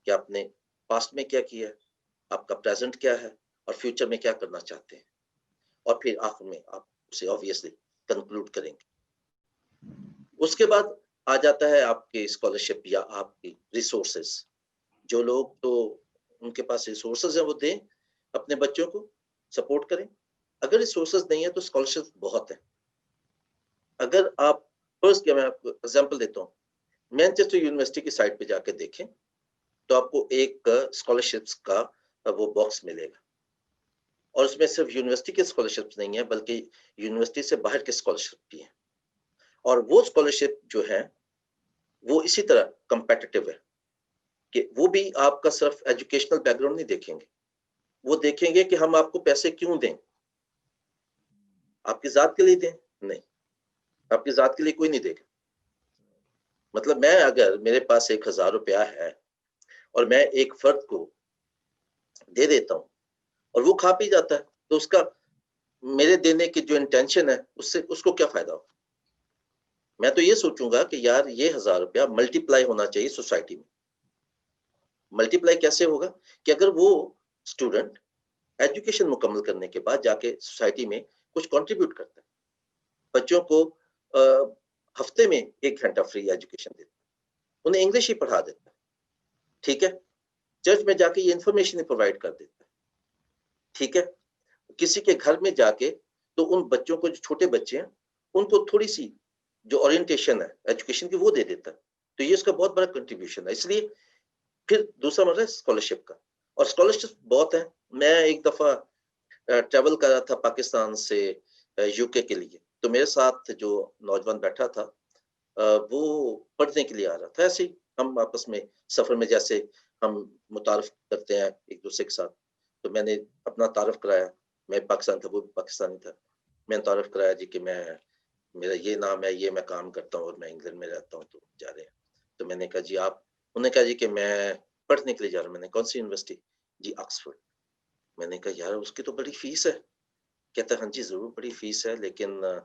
कि आपने पास्ट में क्या किया है, आपका प्रेजेंट क्या है, और फ्यूचर में क्या करना चाहते हैं। और फिर आखिर में आप उसे ऑब्वियसली कंक्लूड करेंगे। उसके बाद आ जाता है आपके स्कॉलरशिप या आपकी रिसोर्सेज। जो लोग तो उनके पास रिसोर्सेज है वो दें, अपने बच्चों को सपोर्ट करें। अगर रिसोर्सेज नहीं है तो स्कॉलरशिप बहुत है। अगर आप फर्स्ट, क्या मैं आपको एग्जांपल देता हूँ, मैनचेस्टर यूनिवर्सिटी की साइट पे जाके देखें तो आपको एक स्कॉलरशिप्स का वो बॉक्स मिलेगा, और उसमें सिर्फ यूनिवर्सिटी के स्कॉलरशिप्स नहीं है बल्कि यूनिवर्सिटी से बाहर के स्कॉलरशिप भी हैं। और वो स्कॉलरशिप जो है वो इसी तरह कम्पिटिटिव है कि वो भी आपका सिर्फ एजुकेशनल बैकग्राउंड नहीं देखेंगे, वो देखेंगे कि हम आपको पैसे क्यों दें। आपकी जात के लिए दें? नहीं, आपकी जात के लिए कोई नहीं देगा। मतलब मैं, अगर मेरे पास 1000 रुपया है और मैं एक फर्द को दे देता हूँ और वो खा पी जाता है, तो उसका मेरे देने की जो इंटेंशन है उससे उसको क्या फायदा होगा। मैं तो ये सोचूंगा कि यार ये 1000 रुपया मल्टीप्लाई होना चाहिए सोसाइटी में। मल्टीप्लाई कैसे होगा कि अगर वो स्टूडेंट एजुकेशन मुकम्मल करने के बाद जाके सोसाइटी में कुछ कंट्रीब्यूट करता है, बच्चों को हफ्ते में 1 घंटा फ्री एजुकेशन देता है, उन्हें इंग्लिश ही पढ़ा देता है, ठीक है, चर्च में जाके ये इंफॉर्मेशन प्रोवाइड कर देता है, ठीक है, किसी के घर में जाके तो उन बच्चों को, जो छोटे बच्चे हैं, उनको थोड़ी सी जो ओरिएंटेशन है एजुकेशन की वो दे देता है। तो ये इसका बहुत बड़ा कंट्रीब्यूशन है। इसलिए फिर दूसरा मतलब स्कॉलरशिप का, और स्कॉलरशिप बहुत है। मैं एक दफा ट्रेवल कर रहा था पाकिस्तान से यूके के लिए, तो मेरे साथ जो नौजवान बैठा था वो पढ़ने के लिए आ रहा था। ऐसे ही हम आपस में सफर में जैसे हम मुतारफ करते हैं एक दूसरे के साथ, तो मैंने अपना तारफ कराया, मैं पाकिस्तान था, वो भी पाकिस्तानी था। मैंने तारफ कराया जी कि मैं, मेरा ये नाम है, ये मैं काम करता हूँ और मैं इंग्लैंड में रहता हूँ, तो जा रहे हैं। तो मैंने कहा जी आप, उन्होंने कहा जी कि मैं पढ़ने के लिए जा रहा हूँ। मैंने कौन सी यूनिवर्सिटी? जी ऑक्सफोर्ड। मैंने कहा यार उसकी तो बड़ी फीस है। कहता हाँ जी जरूर बड़ी फीस है, लेकिन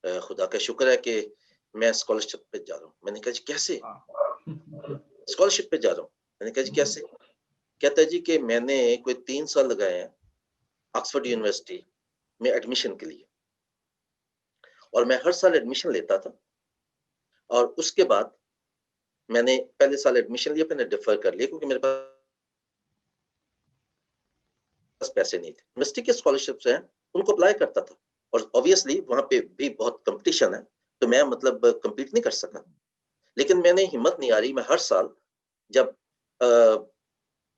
खुदा का शुक्र है कि मैं स्कॉलरशिप पे जा रहा हूँ। मैंने कहा जी कैसे? स्कॉलरशिप पे जा रहा हूँ। मैंने कहा जी कैसे? कहता है जी कि मैंने कोई 3 साल लगाए हैं ऑक्सफोर्ड यूनिवर्सिटी में एडमिशन के लिए, और मैं हर साल एडमिशन लेता था, और उसके बाद मैंने पहले साल एडमिशन लिया, मैंने डिफर कर लिया क्योंकि मेरे पास पैसे नहीं थे। यूनिवर्सिटी के स्कॉलरशिप्स हैं उनको अप्लाई करता था, और ऑब्वियसली वहां पे भी बहुत कंपटीशन है, तो मैं मतलब कम्पीट नहीं कर सका। लेकिन मैंने हिम्मत नहीं आ रही, मैं हर साल जब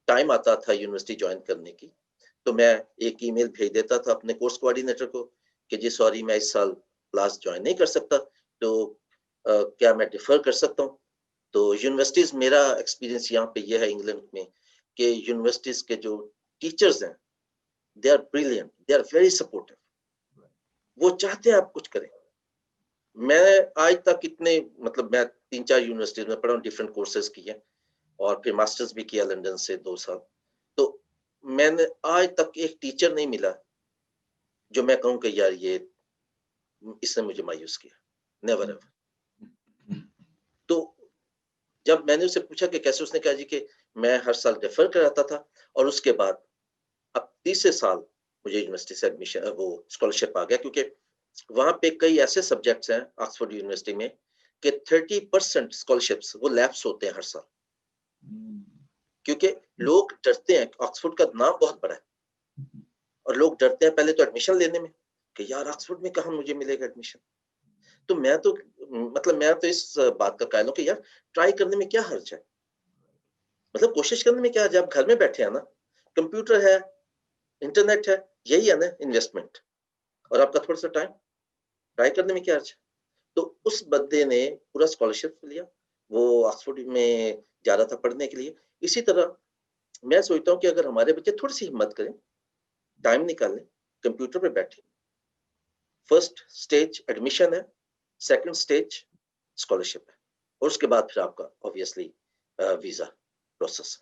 टाइम आता था यूनिवर्सिटी ज्वाइन करने की, तो मैं एक ईमेल भेज देता था अपने कोर्स कोऑर्डिनेटर को कि जी सॉरी मैं इस साल क्लास ज्वाइन नहीं कर सकता, तो क्या मैं डिफर कर सकता हूँ। तो यूनिवर्सिटीज, मेरा एक्सपीरियंस यहाँ पे ये है इंग्लैंड में कि यूनिवर्सिटीज के जो टीचर्स हैं they are brilliant, they are very supportive, वो चाहते हैं आप कुछ करें। मैं आज तक इतने, मतलब मैं 3-4 यूनिवर्सिटीज में पढ़ा हूँ, डिफरेंट कोर्सेज किए, और फिर मास्टर्स भी किया लंदन से 2 साल। तो मैंने आज तक एक टीचर नहीं मिला जो मैं कहूँ कि यार ये इसने मुझे मायूस किया, नेवर एवर। तो जब मैंने उससे पूछा कि कैसे, उसने कहा जी कि मैं हर साल डिफर कराता था, और उसके बाद अब तीसरे साल मुझे यूनिवर्सिटी से एडमिशन, वो स्कॉलरशिप आ गया, क्योंकि वहां पे कई ऐसे सब्जेक्ट्स हैं ऑक्सफोर्ड यूनिवर्सिटी में कि 30% स्कॉलरशिप्स वो लैप्स होते हैं हर साल, क्योंकि लोग डरते हैं। ऑक्सफोर्ड का नाम बहुत बड़ा है और लोग डरते हैं पहले तो एडमिशन लेने में कि यार ऑक्सफोर्ड में कहाँ मुझे मिलेगा एडमिशन। तो मैं तो इस बात का कायल हूं कि यार ट्राई करने में क्या हर्ज है, मतलब कोशिश करने में क्या हर्ज है। आप घर में बैठे हैं ना, कंप्यूटर है, इंटरनेट है, यही है ना इन्वेस्टमेंट, और आपका थोड़ा सा टाइम, ट्राई करने में क्या हर्ज है। तो उस बंदे ने पूरा स्कॉलरशिप लिया, वो ऑक्सफोर्ड में जा रहा था पढ़ने के लिए। इसी तरह मैं सोचता हूँ कि अगर हमारे बच्चे थोड़ी सी हिम्मत करें, टाइम निकालें, कंप्यूटर पे बैठे, फर्स्ट स्टेज एडमिशन है, सेकंड स्टेज स्कॉलरशिप है, और उसके बाद फिर आपका ऑब्वियसली वीजा प्रोसेस।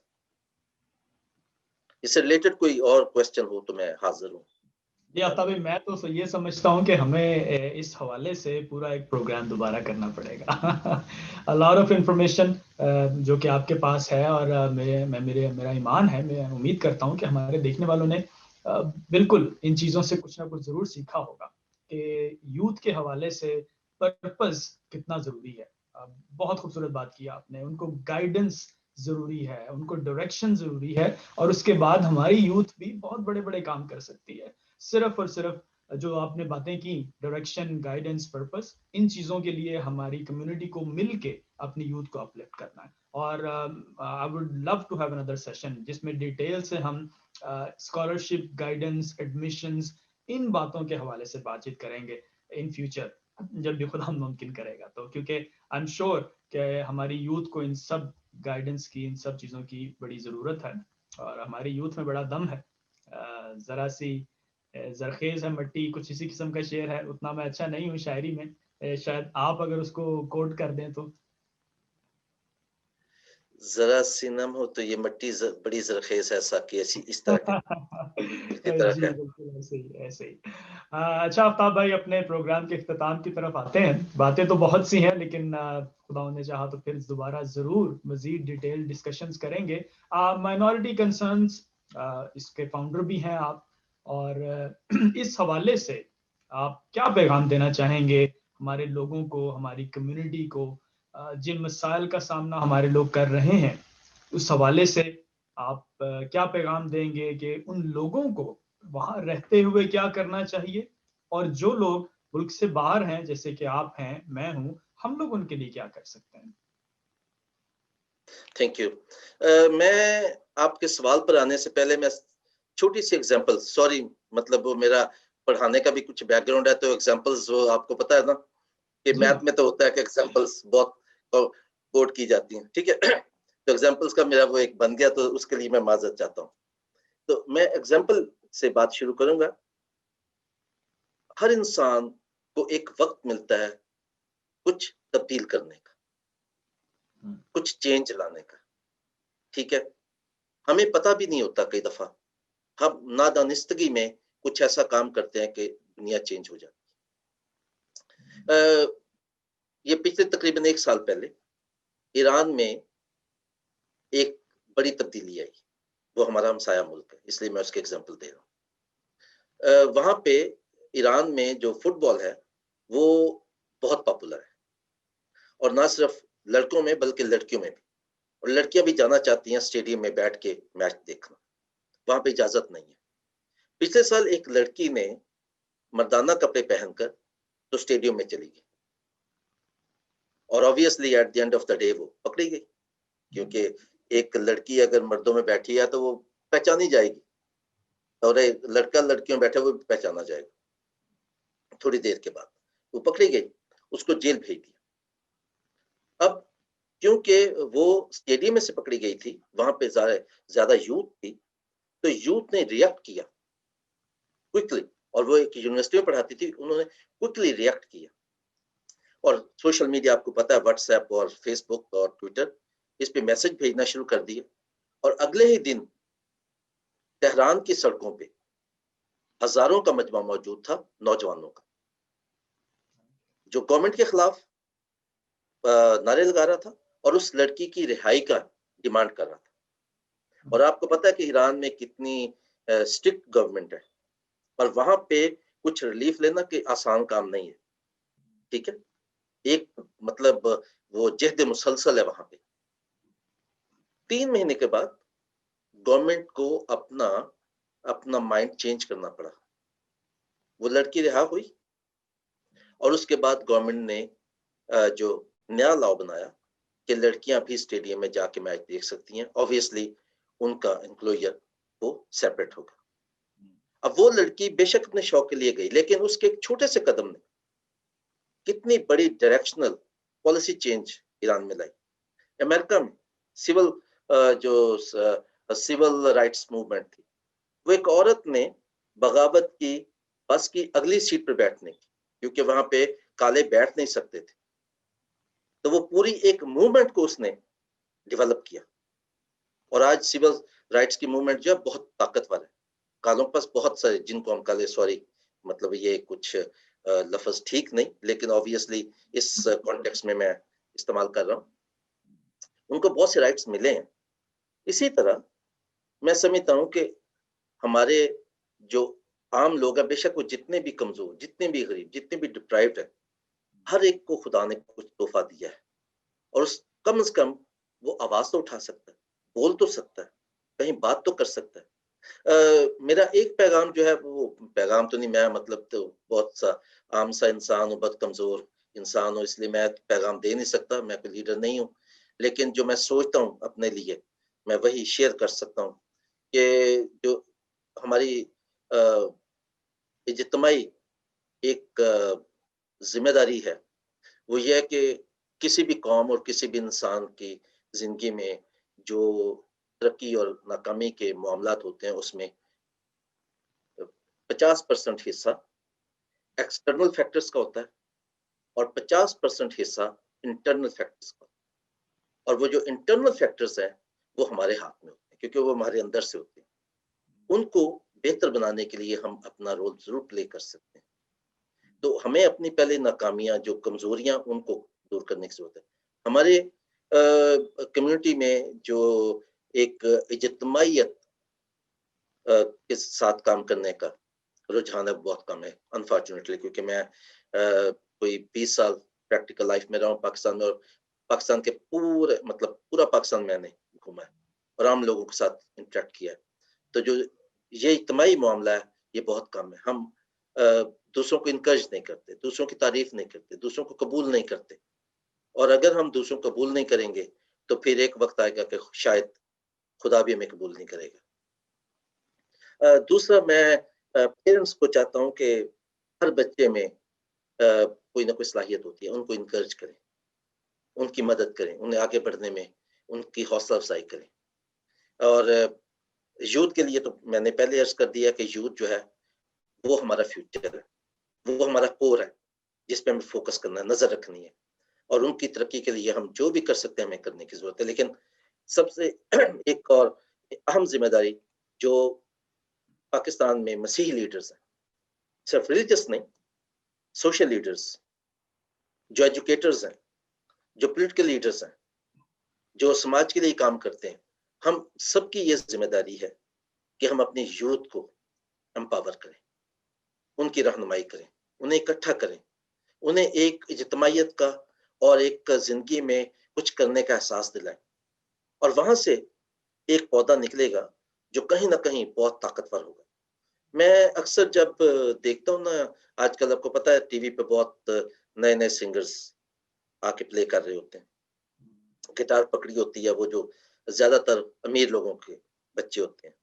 इससे रिलेटेड कोई और क्वेश्चन हो तो मैं हाजिर हूँ। जी आफ्ताब भाई, मैं तो ये समझता हूँ कि हमें इस हवाले से पूरा एक प्रोग्राम दोबारा करना पड़ेगा। अ लॉट ऑफ इंफॉर्मेशन जो कि आपके पास है, और मेरा ईमान है, मैं उम्मीद करता हूँ कि हमारे देखने वालों ने बिल्कुल इन चीज़ों से कुछ ना कुछ ज़रूर सीखा होगा कि यूथ के हवाले से पर्पस कितना ज़रूरी है। बहुत खूबसूरत बात की आपने, उनको गाइडेंस ज़रूरी है, उनको डायरेक्शन ज़रूरी है, और उसके बाद हमारी यूथ भी बहुत बड़े-बड़े काम कर सकती है। सिर्फ और सिर्फ जो आपने बातें की, डायरेक्शन, गाइडेंस, पर्पस, इन चीज़ों के लिए हमारी कम्युनिटी को मिल के अपनी यूथ को अपलिफ्ट करना है। और I would love to have another session जिसमें डिटेल से हम स्कॉलरशिप, गाइडेंस, एडमिशंस, इन बातों के हवाले से बातचीत करेंगे इन फ्यूचर, जब भी खुदा मुमकिन करेगा। तो क्योंकि आई एम श्योर कि हमारी यूथ को इन सब गाइडेंस की, इन सब चीज़ों की बड़ी ज़रूरत है, और हमारी यूथ में बड़ा दम है। ज़रा सी जरखेज है मट्टी, कुछ इसी किस्म का शेर है, उतना मैं अच्छा नहीं हूँ शायरी में, शायद आप अगर उसको कोट कर दें तो। जरा सी नम हो तो ये मट्टी बड़ी जरखेज है, साकी ऐसी, इस तरह का जी बिल्कुल ऐसे ही, ऐसे ही। अच्छा आफ्ताब भाई, अपने प्रोग्राम के इख्तिताम की तरफ आते हैं। बातें तो बहुत सी हैं, लेकिन खुदा ने चाहा तो फिर दोबारा जरूर मजीद डिटेल डिस्कशंस करेंगे। माइनॉरिटी कंसर्न्स, इसके फाउंडर भी हैं आप, और इस हवाले से आप क्या पैगाम देना चाहेंगे हमारे लोगों को, हमारी कम्युनिटी को, जिन मसाइल का सामना हमारे लोग कर रहे हैं, उस हवाले से आप क्या पैगाम देंगे कि उन लोगों को वहां रहते हुए क्या करना चाहिए, और जो लोग मुल्क से बाहर हैं, जैसे कि आप हैं, मैं हूं, हम लोग उनके लिए क्या कर सकते हैं? Thank you. मैं आपके सवाल पर आने से पहले मैं छोटी सी एग्जांपल, सॉरी, मतलब वो मेरा पढ़ाने का भी कुछ बैकग्राउंड है, तो एग्जांपल्स वो आपको पता है ना कि मैथ में तो होता है कि एग्जांपल्स बहुत कोट की जाती हैं, ठीक है। तो एग्जांपल्स का मेरा वो एक बन गया, तो उसके लिए मैं माजरत चाहता हूँ। तो मैं एग्जांपल से बात शुरू करूंगा। हर इंसान को एक वक्त मिलता है कुछ तब्दील करने का, कुछ चेंज लाने का, ठीक है। हमें पता भी नहीं होता, कई दफा हम नादानिस्तगी में कुछ ऐसा काम करते हैं कि दुनिया चेंज हो जाती है। ये पिछले तकरीबन 1 साल पहले ईरान में एक बड़ी तब्दीली आई। वो हमारा हमसाया मुल्क है, इसलिए मैं उसके एग्जांपल दे रहा हूँ। वहां पे ईरान में जो फुटबॉल है वो बहुत पॉपुलर है, और ना सिर्फ लड़कों में बल्कि लड़कियों में भी। और लड़कियां भी जाना चाहती हैं स्टेडियम में बैठ के मैच देखना, वहां पे इजाजत नहीं है। पिछले साल एक लड़की ने मर्दाना कपड़े पहनकर तो स्टेडियम में चली गई, और obviously at the end of the day वो पकड़ी गई, क्योंकि एक लड़की अगर मर्दों में बैठी है तो वो पहचानी जाएगी, और एक लड़का लड़कियों में बैठा वो पहचाना जाएगा। थोड़ी देर के बाद वो पकड़ी गई, उसको जेल भेज दिया। अब क्योंकि वो स्टेडियम में से पकड़ी गई थी, वहां पे ज्यादा यूथ थी, तो यूथ ने रिएक्ट किया क्विकली, और वो एक यूनिवर्सिटी में पढ़ाती थी, उन्होंने क्विकली रिएक्ट किया। और सोशल मीडिया आपको पता है, व्हाट्सएप और फेसबुक और ट्विटर, इस पे मैसेज भेजना शुरू कर दिए, और अगले ही दिन तेहरान की सड़कों पे हजारों का मजमा मौजूद था, नौजवानों का, जो गवर्नमेंट के खिलाफ नारे लगा रहा था और उस लड़की की रिहाई का डिमांड कर रहा था। और आपको पता है कि ईरान में कितनी स्ट्रिक्ट गवर्नमेंट है, और वहां पे कुछ रिलीफ लेना कि आसान काम नहीं है, ठीक है। एक मतलब वो जहद मुसलसल है वहां पे। 3 महीने के बाद गवर्नमेंट को अपना अपना माइंड चेंज करना पड़ा। वो लड़की रिहा हुई और उसके बाद गवर्नमेंट ने जो नया लॉ बनाया कि लड़कियां भी स्टेडियम में जाके मैच देख सकती हैं। ऑब्वियसली उनका एम्प्लॉयर वो सेपरेट होगा। अब वो लड़की बेशक अपने शौक के लिए गई, लेकिन उसके एक छोटे से कदम ने कितनी बड़ी डायरेक्शनल पॉलिसी चेंज ईरान में लाई। अमेरिका में सिविल जो सिविल राइट्स मूवमेंट थी, वो एक औरत ने बगावत की बस की अगली सीट पर बैठने की, क्योंकि वहां पे काले बैठ नहीं सकते थे। तो वो पूरी एक मूवमेंट को उसने डेवलप किया और आज सिविल राइट्स की मूवमेंट जो है बहुत ताकतवर है। कालों पास बहुत सारे, जिनको हम काले, सॉरी मतलब ये कुछ लफ्ज ठीक नहीं, लेकिन ऑब्वियसली इस कॉन्टेक्स्ट में मैं इस्तेमाल कर रहा हूँ, उनको बहुत से राइट्स मिले हैं। इसी तरह मैं समझता हूँ कि हमारे जो आम लोग हैं, बेशक वो जितने भी कमजोर, जितने भी गरीब, जितने भी डिप्राइव्ड है, हर एक को खुदा ने कुछ तोहफा दिया है और उस कम से कम वो आवाज तो उठा सकता है, बोल तो सकता है, कहीं बात तो कर सकता है। मेरा एक पैगाम जो है, वो पैगाम तो नहीं, मैं मतलब तो बहुत सा आम सा इंसान हूँ, बहुत कमजोर इंसान हूँ, इसलिए मैं पैगाम दे नहीं सकता, मैं कोई लीडर नहीं हूँ। लेकिन जो मैं सोचता हूँ अपने लिए, मैं वही शेयर कर सकता हूँ कि जो हमारी इज्तिमाई एक जिम्मेदारी है, वो ये है कि किसी भी कौम और किसी भी इंसान की जिंदगी में जो तरक्की और नाकामी के मामलात होते हैं, उसमें 50% हिस्सा एक्सटर्नल फैक्टर्स का होता है और 50% हिस्सा इंटरनल फैक्टर्स का। और वो जो इंटरनल फैक्टर्स हैं वो हमारे हाथ में होते हैं, क्योंकि वो हमारे अंदर से होते हैं। उनको बेहतर बनाने के लिए हम अपना रोल जरूर प्ले कर सकते हैं। तो हमें अपनी पहले नाकामियां, जो कमजोरियां, उनको दूर करने की जरूरत है। हमारे कम्युनिटी में जो एक इज्तिमाइयत के साथ काम करने का रुझान है, बहुत कम है अनफॉर्चुनेटली, क्योंकि मैं कोई 20 साल प्रैक्टिकल लाइफ में रहा हूँ पाकिस्तान में, और पाकिस्तान के पूरे मतलब पूरा पाकिस्तान मैंने घूमा है और आम लोगों के साथ इंटरेक्ट किया है। तो जो ये इज्तिमाई मामला है, ये बहुत कम है। हम दूसरों को इनकरेज नहीं करते, दूसरों की तारीफ नहीं करते, दूसरों को कबूल नहीं करते। और अगर हम दूसरों को कबूल नहीं करेंगे तो फिर एक वक्त आएगा कि शायद खुदा भी हमें कबूल नहीं करेगा। दूसरा, मैं पेरेंट्स को चाहता हूँ कि हर बच्चे में कोई ना कोई सलाहियत होती है, उनको इनकरेज करें, उनकी मदद करें, उन्हें आगे बढ़ने में उनकी हौसला अफजाई करें। और यूथ के लिए तो मैंने पहले अर्ज कर दिया कि यूथ जो है वो हमारा फ्यूचर है, वो हमारा कोर है, जिस पे हमें फोकस करना है, नजर रखनी है। और उनकी तरक्की के लिए हम जो भी कर सकते हैं हमें करने की जरूरत है। लेकिन सबसे एक और अहम जिम्मेदारी जो पाकिस्तान में मसीही लीडर्स हैं, सिर्फ रिलीजियस नहीं, सोशल लीडर्स, जो एजुकेटर्स हैं, जो पॉलिटिकल लीडर्स हैं, जो समाज के लिए काम करते हैं, हम सबकी ये जिम्मेदारी है कि हम अपने यूथ को एम्पावर करें, उनकी रहनुमाई करें, उन्हें इकट्ठा करें, उन्हें एक इज्तिमाइयत का और एक जिंदगी में कुछ करने का एहसास दिलाएं। और वहां से एक पौधा निकलेगा जो कहीं ना कहीं बहुत ताकतवर होगा। मैं अक्सर जब देखता हूँ ना, आजकल आपको पता है टीवी पे बहुत नए नए सिंगर्स आके प्ले कर रहे होते हैं, गिटार पकड़ी होती है, वो जो ज्यादातर अमीर लोगों के बच्चे होते हैं,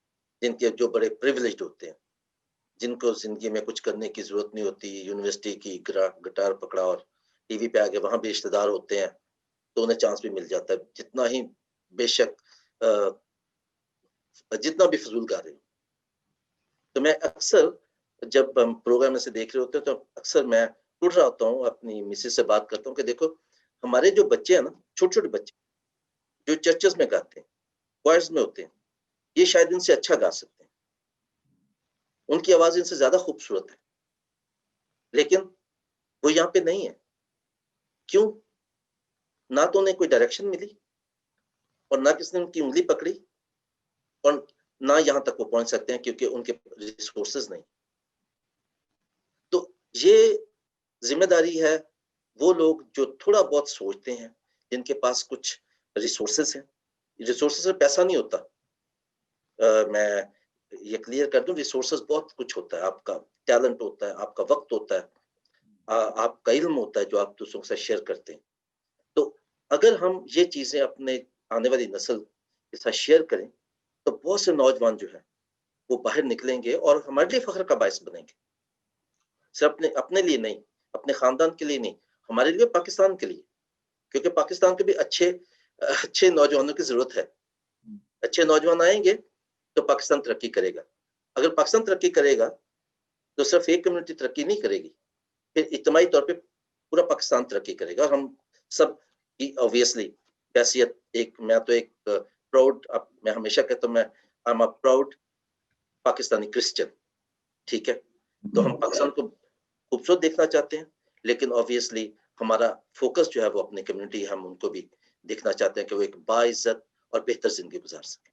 जिनके जो बड़े प्रिविलेज्ड होते हैं, जिनको जिंदगी में कुछ करने की जरूरत नहीं होती, यूनिवर्सिटी की गिटार पकड़ा और टीवी पे आगे, वहां भी रिश्तेदार होते हैं तो उन्हें चांस भी मिल जाता है, जितना ही बेशक जितना भी फजूल गा रहे हो। तो मैं अक्सर जब हम प्रोग्राम में से देख रहे होते हैं तो अक्सर मैं उठ रहा होता हूँ, अपनी मिसेज से बात करता हूँ कि देखो हमारे जो बच्चे हैं ना, छोटे छोटे बच्चे जो चर्चेस में गाते हैं, क्वायर्स में होते हैं, ये शायद इनसे अच्छा गा सकते हैं, उनकी आवाज इनसे ज्यादा खूबसूरत है, लेकिन वो यहाँ पे नहीं है। क्यों? ना तो उन्हें कोई डायरेक्शन मिली और ना किसी ने उनकी उंगली पकड़ी और ना यहाँ तक वो पहुंच सकते हैं क्योंकि उनके रिसोर्सेज नहीं। तो ये जिम्मेदारी है वो लोग जो थोड़ा बहुत सोचते हैं, जिनके पास कुछ रिसोर्सेज हैं। रिसोर्सेज में पैसा नहीं होता, मैं ये क्लियर कर दूं, रिसोर्सेज बहुत कुछ होता है। आपका टैलेंट होता है, आपका वक्त होता है, आपका इल्म होता है जो आप दूसरों के साथ शेयर करते हैं। तो अगर हम ये चीजें अपने आने वाली नस्ल के साथ शेयर करें तो बहुत से नौजवान जो है वो बाहर निकलेंगे और हमारे लिए फख्र का बायस बनेंगे। सिर्फ अपने अपने लिए नहीं, अपने खानदान के लिए नहीं, हमारे लिए, पाकिस्तान के लिए। क्योंकि पाकिस्तान के भी अच्छे नौजवानों की जरूरत है। अच्छे नौजवान आएंगे तो पाकिस्तान तरक्की करेगा। अगर पाकिस्तान तरक्की करेगा तो सिर्फ एक कम्युनिटी तरक्की नहीं करेगी, फिर इज्तिमाई तौर पे पूरा पाकिस्तान तरक्की करेगा। और हम सब की ऑब्वियसली हैसियत, मैं तो एक प्राउड, मैं हमेशा कहता हूँ, मैं I am a proud Pakistani Christian, ठीक है। तो हम पाकिस्तान को खूबसूरत देखना चाहते हैं, लेकिन ऑब्वियसली हमारा फोकस जो है वो अपनी कम्युनिटी, हम उनको भी देखना चाहते हैं कि वो एक बाइज्जत और बेहतर जिंदगी गुजार सके।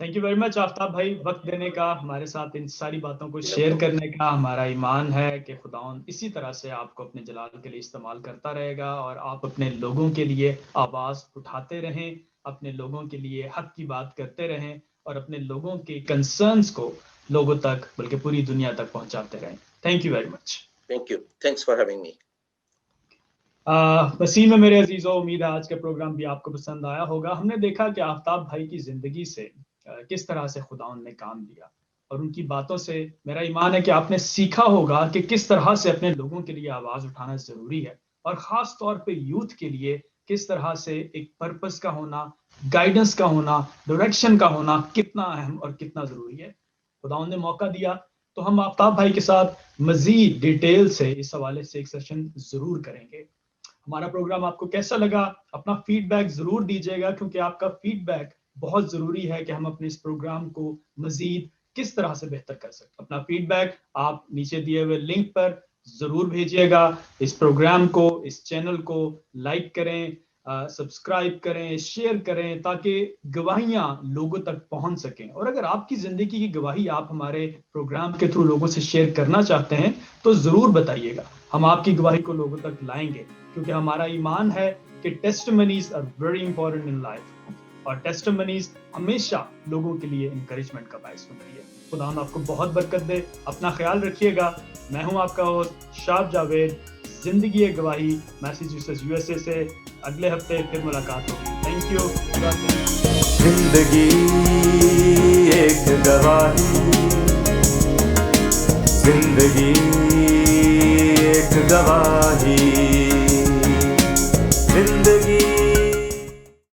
Thank you very much Aftab भाई, वक्त देने का, हमारे साथ इन सारी बातों को शेयर करने का। हमारा ईमान है कि खुदावंद इसी तरह से आपको अपने जलाल के लिए इस्तेमाल करता रहेगा और आप अपने लोगों के लिए आवाज उठाते रहें, अपने लोगों के लिए हक की बात करते रहें और अपने लोगों के कंसर्न्स को लोगों तक, बल्कि पूरी दुनिया तक पहुंचाते रहें। Thank you very much. Thank you, thanks for having me. Waseem में मेरे अजीजों, उम्मीद है आज का प्रोग्राम भी आपको पसंद आया होगा। हमने देखा कि आफ्ताब भाई की जिंदगी से किस तरह से खुदावंद ने काम लिया और उनकी बातों से मेरा ईमान है कि आपने सीखा होगा कि किस तरह से अपने लोगों के लिए आवाज उठाना जरूरी है और खास तौर पे यूथ के लिए किस तरह से एक पर्पस का होना, गाइडेंस का होना, डायरेक्शन का होना कितना अहम और कितना जरूरी है। खुदावंद ने मौका दिया तो हम आफ्ताब भाई के साथ मजीद डिटेल से इस हवाले से एक सेशन जरूर करेंगे। हमारा प्रोग्राम आपको कैसा लगा, अपना फीडबैक जरूर दीजिएगा, क्योंकि आपका फीडबैक बहुत जरूरी है कि हम अपने इस प्रोग्राम को मजीद किस तरह से बेहतर कर सकते। अपना फीडबैक आप नीचे दिए हुए लिंक पर जरूर भेजिएगा। इस प्रोग्राम को, इस चैनल को लाइक करें, सब्सक्राइब करें, शेयर करें, ताकि गवाहियां लोगों तक पहुंच सकें। और अगर आपकी जिंदगी की गवाही आप हमारे प्रोग्राम के थ्रू लोगों से शेयर करना चाहते हैं तो जरूर बताइएगा, हम आपकी गवाही को लोगों तक लाएंगे, क्योंकि हमारा ईमान है कि testimonies are very important in life और टेस्टिमनीज हमेशा लोगों के लिए एनकरेजमेंट का बायस बनती है। खुदा आपको बहुत बरकत दे, अपना ख्याल रखिएगा। मैं हूं आपका होस्ट शाब जावेद, जिंदगी एक गवाही, मैसेच्यूसेट्स यूएसए से। अगले हफ्ते फिर मुलाकात होगी। Thank you. जिंदगी एक गवाही, जिंदगी एक गवाही।